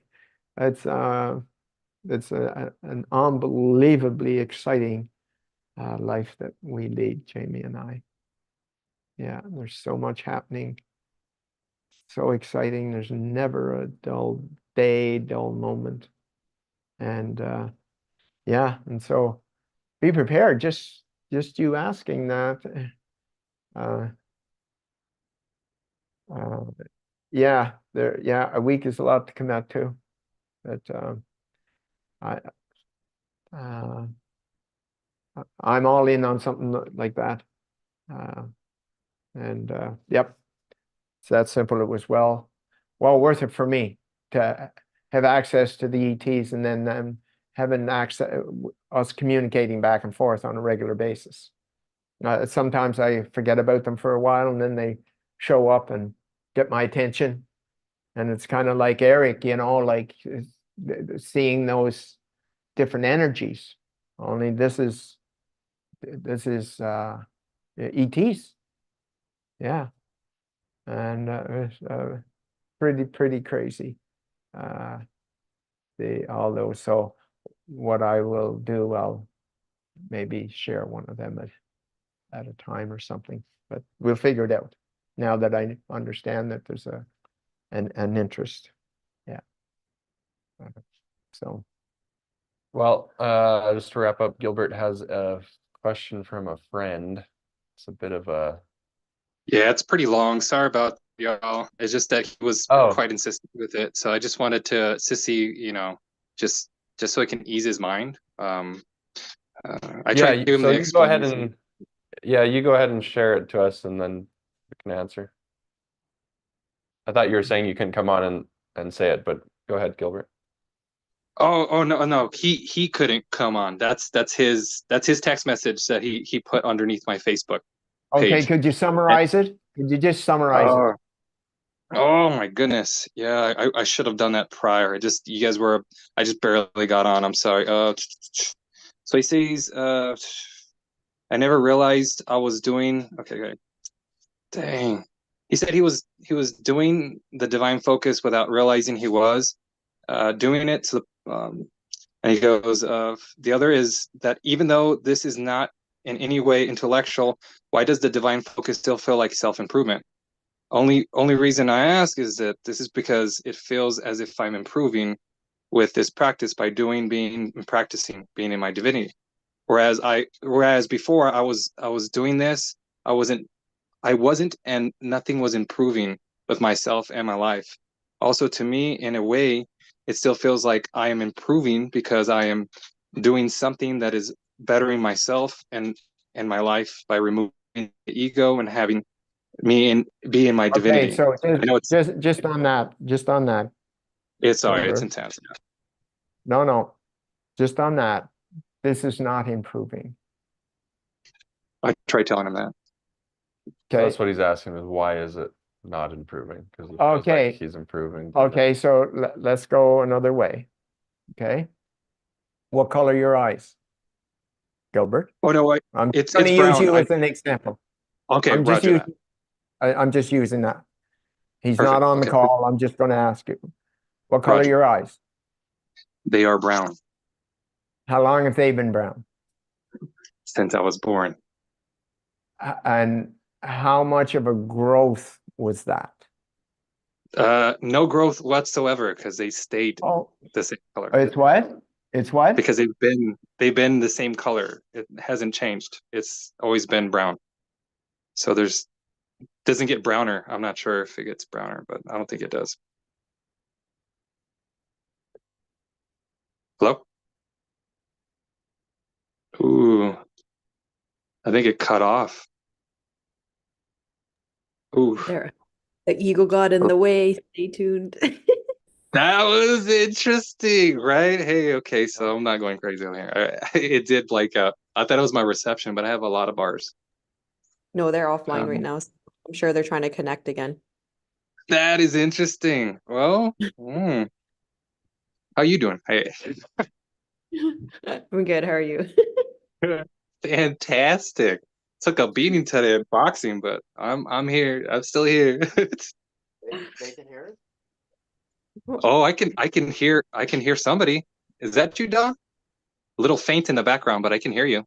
it's an unbelievably exciting life that we lead, Jamie and I. Yeah, there's so much happening. So exciting. There's never a dull day, dull moment. And yeah, and so be prepared. Just you asking that. Yeah, a week is a lot to commit to. But I'm all in on something like that. And yep, it's that simple. It was well worth it for me to have access to the ETs, and then having access, us communicating back and forth on a regular basis. Sometimes I forget about them for a while, and then they show up and get my attention. And it's kind of like Eric, you know, like seeing those different energies. Only this is ETs. Yeah. And it's pretty crazy. all those. So what I will do, I'll maybe share one of them at a time or something, but we'll figure it out now that I understand that there's an interest. Yeah. So Well, just to wrap up, Gilbert has a question from a friend. It's a bit of a Yeah, it's pretty long. Sorry about y'all. It's just that he was Oh. quite insistent with it. So I just wanted to see, just so I can ease his mind. I tried to give him so the you go ahead explanation. and you go ahead and share it to us, and then we can answer. I thought you were saying you couldn't come on and say it, but go ahead, Gilbert. Oh no. He couldn't come on. That's his text message that he put underneath my Facebook okay, page. could you summarize it? Could you just summarize it? Oh my goodness. Yeah, I should have done that prior. I just barely got on. I'm sorry. So he says, I never realized I was doing okay. Dang. He said he was doing the divine focus without realizing he was doing it to and he goes, the other is that even though this is not in any way intellectual, why does the divine focus still feel like self-improvement? Only reason I ask is that this is because it feels as if I'm improving with this practice by doing, being, and practicing being in my divinity. Whereas before I was doing this, I wasn't, and nothing was improving with myself and my life. Also, to me, in a way, it still feels like I am improving because I am doing something that is bettering myself and my life by removing the ego and having me be in my divinity. Okay, so I know it's just on that, it's Gilbert. intense. No, just on that, this is not improving. I try telling him that. So Okay, that's what he's asking, is why is it not improving? Because Okay. he's improving. okay, so let's go another way. Okay, what color are your eyes, Gilbert? Oh no, I'm it's going to use brown. you as an example. Okay, I'm just roger that. I'm just using that. He's Perfect, not on the okay. call. I'm just going to ask you, what color are Roger. your eyes? They are brown How long have they been brown? since I was born. And how much of a growth was that? No growth whatsoever because they stayed Oh, the same color. it's what? It's what? Because they've been the same color. It hasn't changed. It's always been brown. So doesn't get browner. I'm not sure if it gets browner, but I don't think it does. Hello? Ooh. I think it cut off. Ooh. There. The ego got in the way. Stay tuned. That was interesting, right? Hey, okay, so I'm not going crazy on here. It did blank out. I thought it was my reception, but I have a lot of bars. No, they're offline right Um, now. So I'm sure they're trying to connect again. That is interesting. Well, how you doing? Hey. I'm good. How are you? Fantastic. Took a beating today at boxing, but I'm here. I'm still here. They can hear it? Oh, I can hear somebody. Is that you, Don? A little faint in the background, but I can hear you.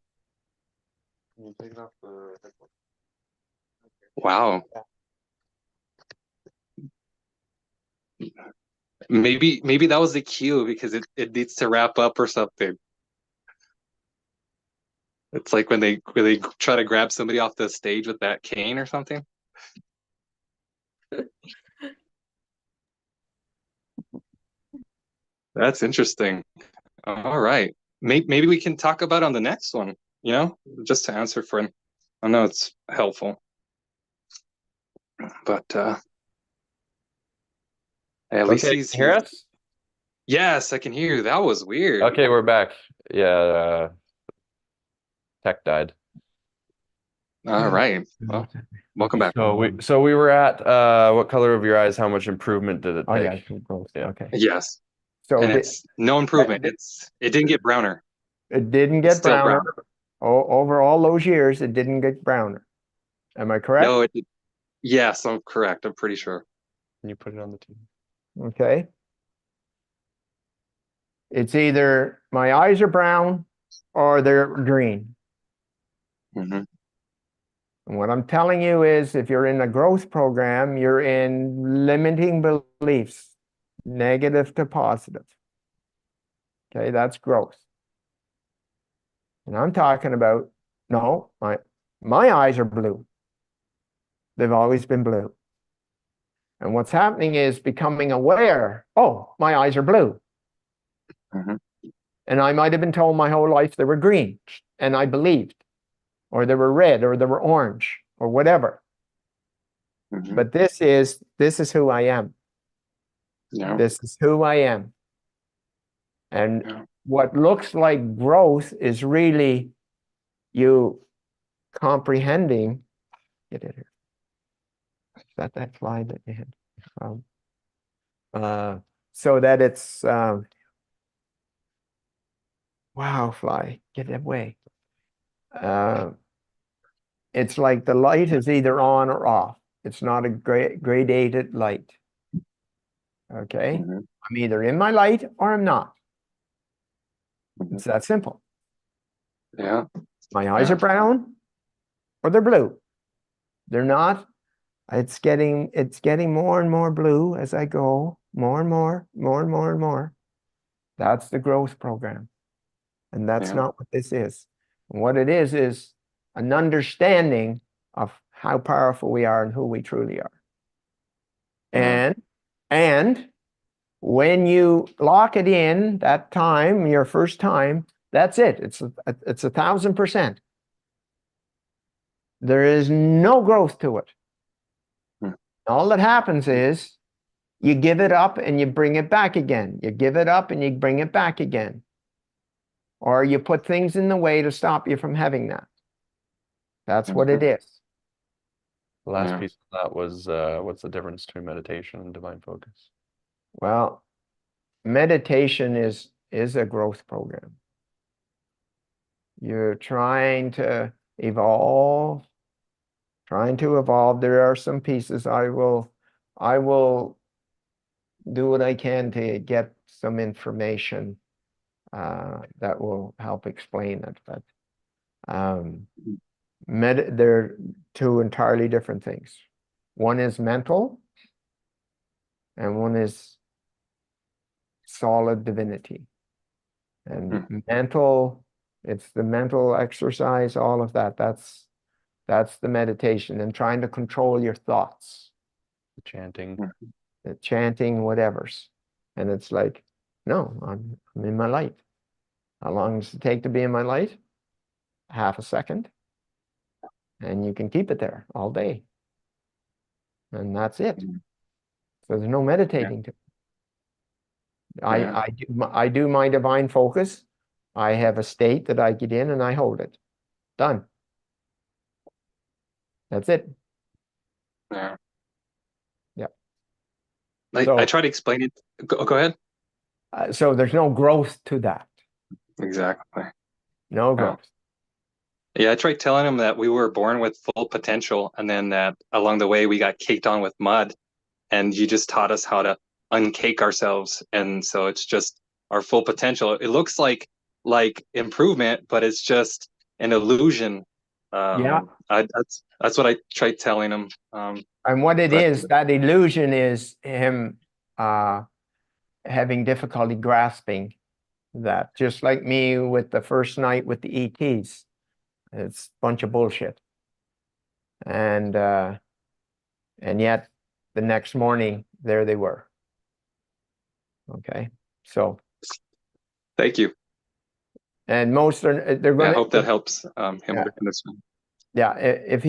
Wow. Maybe that was the cue because it needs to wrap up or something. It's like when they try to grab somebody off the stage with that cane or something. That's interesting. All right. Maybe we can talk about on the next one, just to answer for him. I know it's helpful. But at least Okay, he's can you hear us? Yes, I can hear you. That was weird. Okay, we're back. Yeah, tech died. All right. Well, welcome back. So we were at what color of your eyes? How much improvement did it Oh, yeah, take? yeah. Okay. Yes. So And it's no improvement. It didn't get browner. it didn't It's get still browner. brown. Over all those years, it didn't get browner. Am I correct? No, yes, I'm correct. I'm pretty sure. Can you put it on the TV? Okay. It's either my eyes are brown or they're green. Mhm. And what I'm telling you is if you're in a growth program, you're in limiting beliefs, negative to positive. Okay, that's growth. And I'm talking about, no, my eyes are blue. They've always been blue. And what's happening is becoming aware, oh, my eyes are blue. Mhm. And I might have been told my whole life they were green, and I believed, or they were red, or they were orange, or whatever. Mhm. But this is who I am. Yeah. This is who I am. And Yeah. what looks like growth is really you comprehending. Get it here. Is that slide that you had? So that it's wow, fly, get it away. It's like the light is either on or off. It's not a gradated light. Okay, Mhm. I'm either in my light or I'm not. Mhm. It's that simple. Yeah. My eyes Yeah. are brown or they're blue. They're not. It's getting more and more blue as I go, more and more, more and more and more. That's the growth program. And that's Yeah. not what this is. And what it is an understanding of how powerful we are and who we truly are. Yeah. And when you lock it in that time, your first time, that's it. It's 1,000%. There is no growth to it. Hmm. All that happens is you give it up and you bring it back again. You give it up and you bring it back again. Or you put things in the way to stop you from having that. That's what it Mhm. is. The last Yeah. piece of that was what's the difference between meditation and divine focus? Well, meditation is a growth program. You're trying to evolve, There are some pieces I will do what I can to get some information that will help explain it. But they're two entirely different things. One is mental, and one is solid divinity. And mental, it's the mental exercise, all of that. That's the meditation, and trying to control your thoughts, The chanting. the chanting, whatever's. And it's like, no, I'm in my light. How long does it take to be in my light? Half a second. And you can keep it there all day. And that's it. So there's no meditating to. Yeah. I do my divine focus. I have a state that I get in and I hold it. Done. That's it. Yeah. Yeah. I So try to explain it. Go ahead. so there's no growth to that. Exactly. No Yeah. growth. Yeah, I tried telling him that we were born with full potential, and then that along the way we got caked on with mud, and you just taught us how to uncake ourselves, and so it's just our full potential. It looks like improvement, but it's just an illusion. Yeah. That's what I tried telling him. And what it But is, that illusion is him having difficulty grasping that. Just like me with the first night with the ETs. It's a bunch of bullshit. And yet the next morning, there they were. Okay. So, thank you. and most are, they're Yeah, going I to, hope that helps him Yeah. understand. yeah, if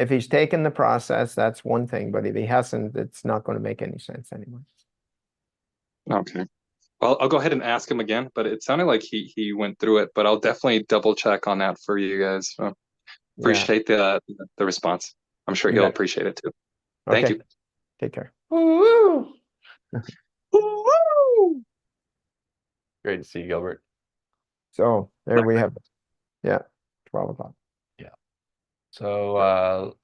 he's taken the process, that's one thing, but if he hasn't, it's not going to make any sense anymore. Okay. Well, I'll go ahead and ask him again, but it sounded like he went through it, but I'll definitely double check on that for you guys. So Yeah, appreciate the response. I'm sure you he'll bet. appreciate it too. Thank Okay, you. take care. Great to see you, Gilbert. So there we have it. Yeah, 12 o'clock. Yeah. So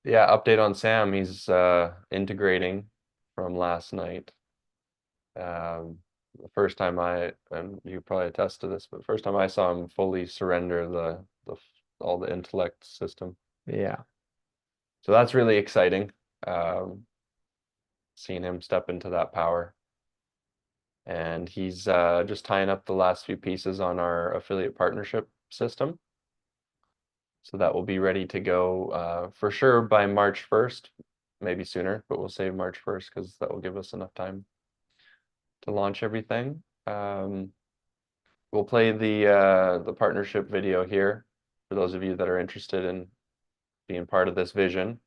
yeah, update on Sam. He's integrating from last night. The first time and you probably attest to this, but the first time I saw him fully surrender all the intellect system. Yeah. So that's really exciting. Seeing him step into that power. And he's just tying up the last few pieces on our affiliate partnership system. So that will be ready to go for sure by March 1st, maybe sooner, but we'll say March 1st because that will give us enough time to launch everything. We'll play the partnership video here for those of you that are interested in being part of this vision.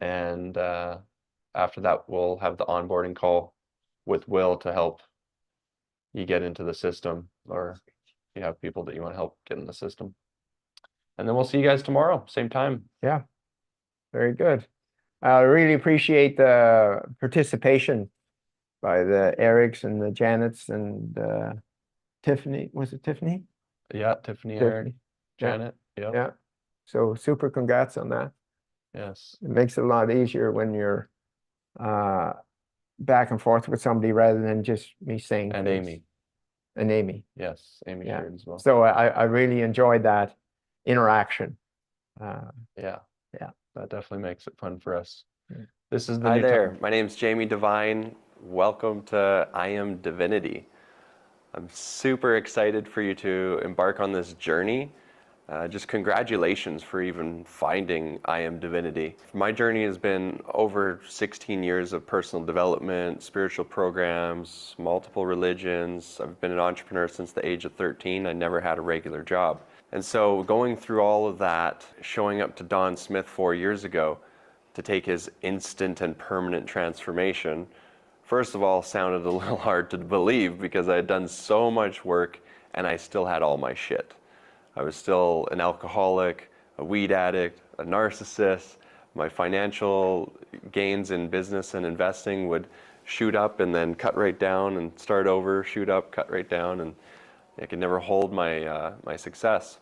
And after that, we'll have the onboarding call with Will to help you get into the system, or you have people that you want to help get in the system. And then we'll see you guys tomorrow, same time. Yeah, very good. I really appreciate the participation by the Erics and the Janets and Tiffany. Was it Tiffany? Yeah, Tiffany, Eric, Yeah. Janet. Yep. Yeah. So super congrats on that. Yes. It makes it a lot easier when you're back and forth with somebody rather than just me saying And things. Amy. And Amy. Yes, Amy Yeah. shared as well. So I really enjoyed that interaction. Yeah. Yeah. That definitely makes it fun for us. Yeah. This is the Hi new there, time. my name's Jamie Devine. Welcome to I Am Divinity. I'm super excited for you to embark on this journey. Just congratulations for even finding I Am Divinity. My journey has been over 16 years of personal development, spiritual programs, multiple religions. I've been an entrepreneur since the age of 13. I never had a regular job. And so going through all of that, showing up to Don Smith 4 years ago to take his instant and permanent transformation, first of all, sounded a little hard to believe because I had done so much work and I still had all my shit. I was still an alcoholic, a weed addict, a narcissist. My financial gains in business and investing would shoot up and then cut right down and start over, shoot up, cut right down, and I could never hold my success.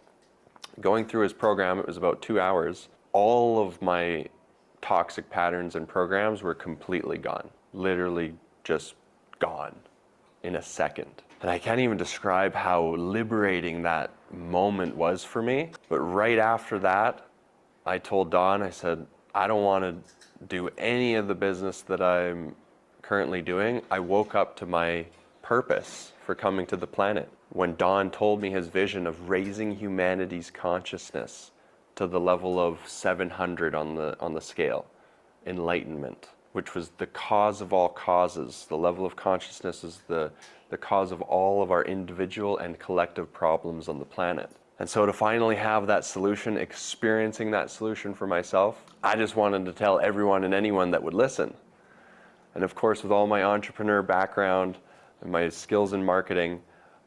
Going through his program, it was about 2 hours. All of my toxic patterns and programs were completely gone. Literally just gone in a second. And I can't even describe how liberating that moment was for me. But right after that, I told Don, I said, I don't want to do any of the business that I'm currently doing. I woke up to my purpose for coming to the planet when Don told me his vision of raising humanity's consciousness to the level of 700 on the scale, enlightenment, which was the cause of all causes. The level of consciousness is the cause of all of our individual and collective problems on the planet. And so to finally have that solution, experiencing that solution for myself, I just wanted to tell everyone and anyone that would listen. And of course, with all my entrepreneur background and my skills in marketing,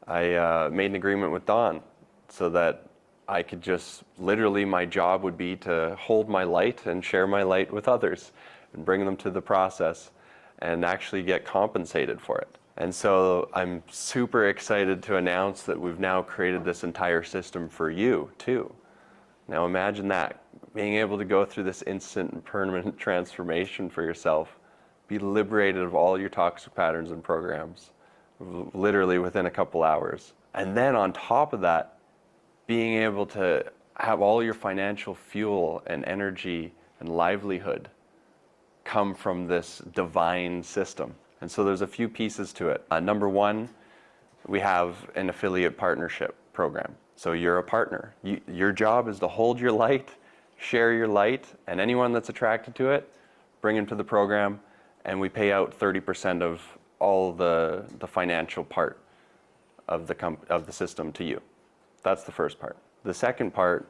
I made an agreement with Don so that I could just, literally my job would be to hold my light and share my light with others and bring them to the process and actually get compensated for it. And so I'm super excited to announce that we've now created this entire system for you too. Now imagine that, being able to go through this instant and permanent transformation for yourself, be liberated of all your toxic patterns and programs, literally within a couple hours. And then on top of that, being able to have all your financial fuel and energy and livelihood come from this divine system. And so there's a few pieces to it. Number one, we have an affiliate partnership program. So you're a partner. Your job is to hold your light, share your light, and anyone that's attracted to it, bring them to the program, and we pay out 30% of all the financial part of the system to you. That's the first part. The second part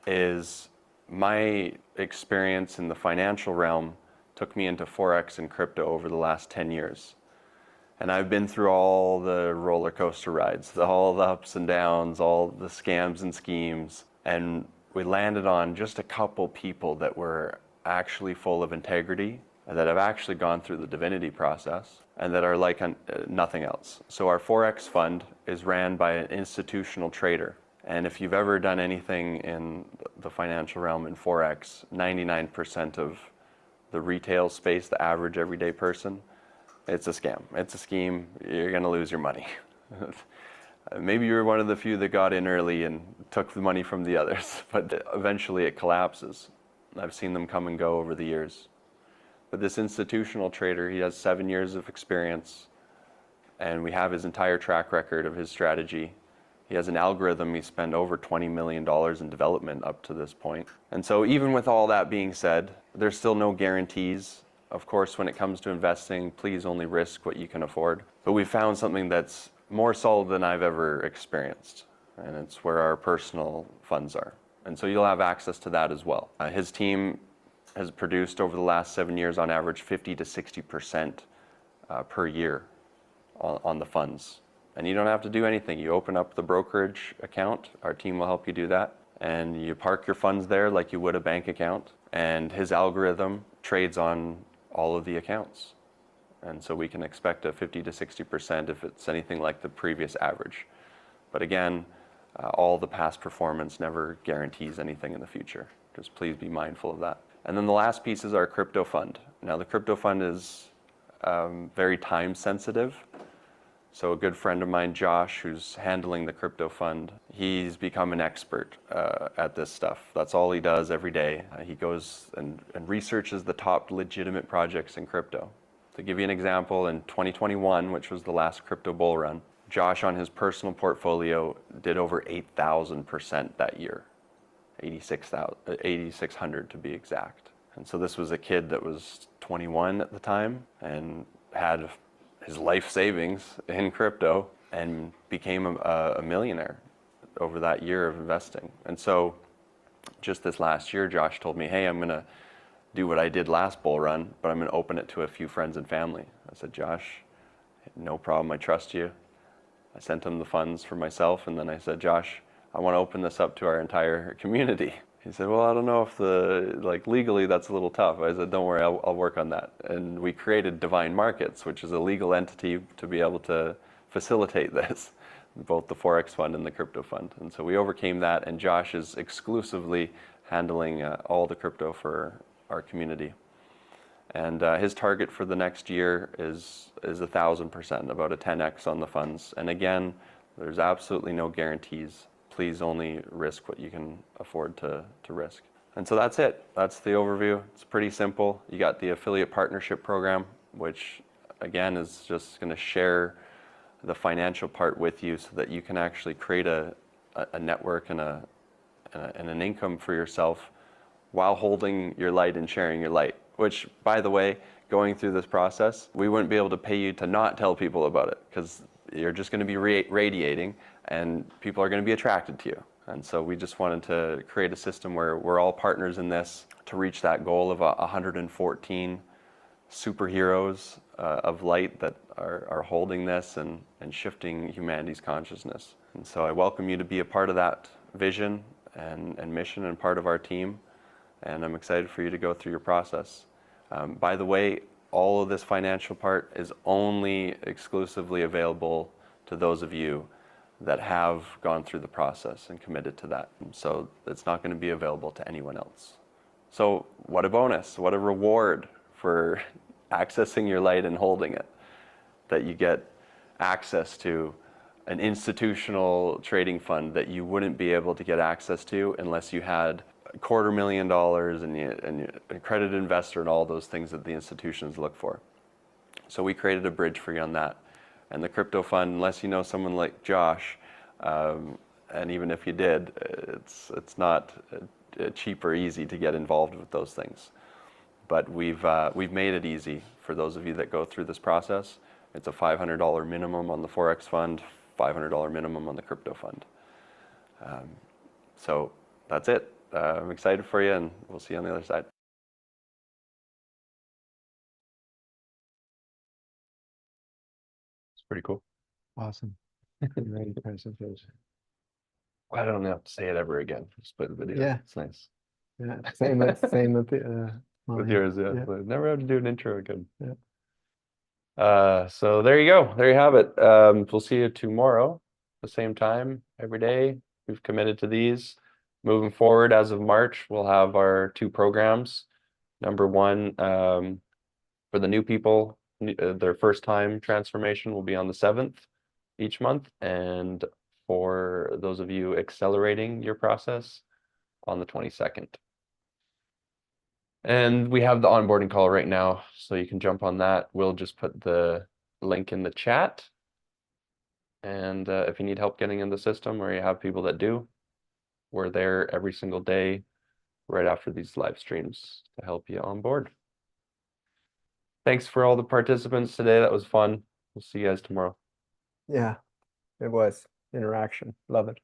is my experience in the financial realm took me into Forex and crypto over the last 10 years. And I've been through all the roller coaster rides, all the ups and downs, all the scams and schemes. And we landed on just a couple people that were actually full of integrity, and that have actually gone through the divinity process, and that are like nothing else. So our Forex fund is ran by an institutional trader. And if you've ever done anything in the financial realm in Forex, 99% of the retail space, the average everyday person, It's a scam. It's a scheme. You're going to lose your money. Maybe you're one of the few that got in early and took the money from the others, but eventually it collapses. I've seen them come and go over the years. But this institutional trader, he has 7 years of experience, and we have his entire track record of his strategy. He has an algorithm. He spent over $20 million in development up to this point. And so even with all that being said, there's still no guarantees. Of course, when it comes to investing, please only risk what you can afford. But we found something that's more solid than I've ever experienced, and it's where our personal funds are. And so you'll have access to that as well. His team has produced over the last 7 years on average 50 to 60% per year on the funds. And you don't have to do anything. You open up the brokerage account, our team will help you do that, and you park your funds there like you would a bank account, and his algorithm trades on all of the accounts. And so we can expect a 50 to 60% if it's anything like the previous average. But again, all the past performance never guarantees anything in the future. Just please be mindful of that. And then the last piece is our crypto fund. Now the crypto fund is very time sensitive. So a good friend of mine, Josh, who's handling the crypto fund, he's become an expert at this stuff. That's all he does every day. He goes and researches the top legitimate projects in crypto. To give you an example, in 2021, which was the last crypto bull run, Josh on his personal portfolio did over 8,000% that year, 8,600 to be exact. And so this was a kid that was 21 at the time and had his life savings in crypto and became a millionaire over that year of investing. And so just this last year, Josh told me, hey, I'm gonna do what I did last bull run, but I'm gonna open it to a few friends and family. I said, Josh, no problem, I trust you. I sent him the funds for myself, and then I said, Josh, I wanna open this up to our entire community. He said, well, I don't know if legally that's a little tough. I said, don't worry, I'll work on that. And we created Divine Markets, which is a legal entity to be able to facilitate this, both the Forex fund and the crypto fund. And so we overcame that, and Josh is exclusively handling all the crypto for our community. And his target for the next year is 1,000%, about a 10x on the funds. And again, there's absolutely no guarantees. Please only risk what you can afford to risk. And so that's it. That's the overview. It's pretty simple. You got the affiliate partnership program, which again is just going to share the financial part with you so that you can actually create a network and an income for yourself while holding your light and sharing your light. Which, by the way, going through this process, we wouldn't be able to pay you to not tell people about it, because you're just going to be radiating and people are going to be attracted to you. And so we just wanted to create a system where we're all partners in this to reach that goal of 114 superheroes of light that are holding this and shifting humanity's consciousness. And so I welcome you to be a part of that vision and mission and part of our team. And I'm excited for you to go through your process. By the way, all of this financial part is only exclusively available to those of you that have gone through the process and committed to that. So it's not going to be available to anyone else. So what a bonus, what a reward for accessing your light and holding it, that you get access to an institutional trading fund that you wouldn't be able to get access to unless you had $250,000 and you accredited investor and all those things that the institutions look for. So we created a bridge for you on that. And the crypto fund, unless you know someone like Josh, and even if you did, it's not cheap or easy to get involved with those things. But we've made it easy for those of you that go through this process. It's a $500 minimum on the Forex fund, $500 minimum on the crypto fund. So that's it. I'm excited for you, and we'll see you on the other side. It's pretty cool. Awesome. Great presentation. I don't have to say it ever again. Just play the video. Yeah. It's nice. Yeah, same with With mine. yours, yeah. Yeah. So never have to do an intro again. Yeah. So there you go. There you have it. We'll see you tomorrow, the same time, every day. We've committed to these. Moving forward, as of March, we'll have our 2 programs. Number 1, for the new people, their first time transformation will be on the 7th each month, and for those of you accelerating your process, on the 22nd. And we have the onboarding call right now, so you can jump on that. We'll just put the link in the chat. And if you need help getting in the system, or you have people that do, we're there every single day right after these live streams to help you on board. Thanks for all the participants today. That was fun. We'll see you guys tomorrow. Yeah, it was interaction. Love it.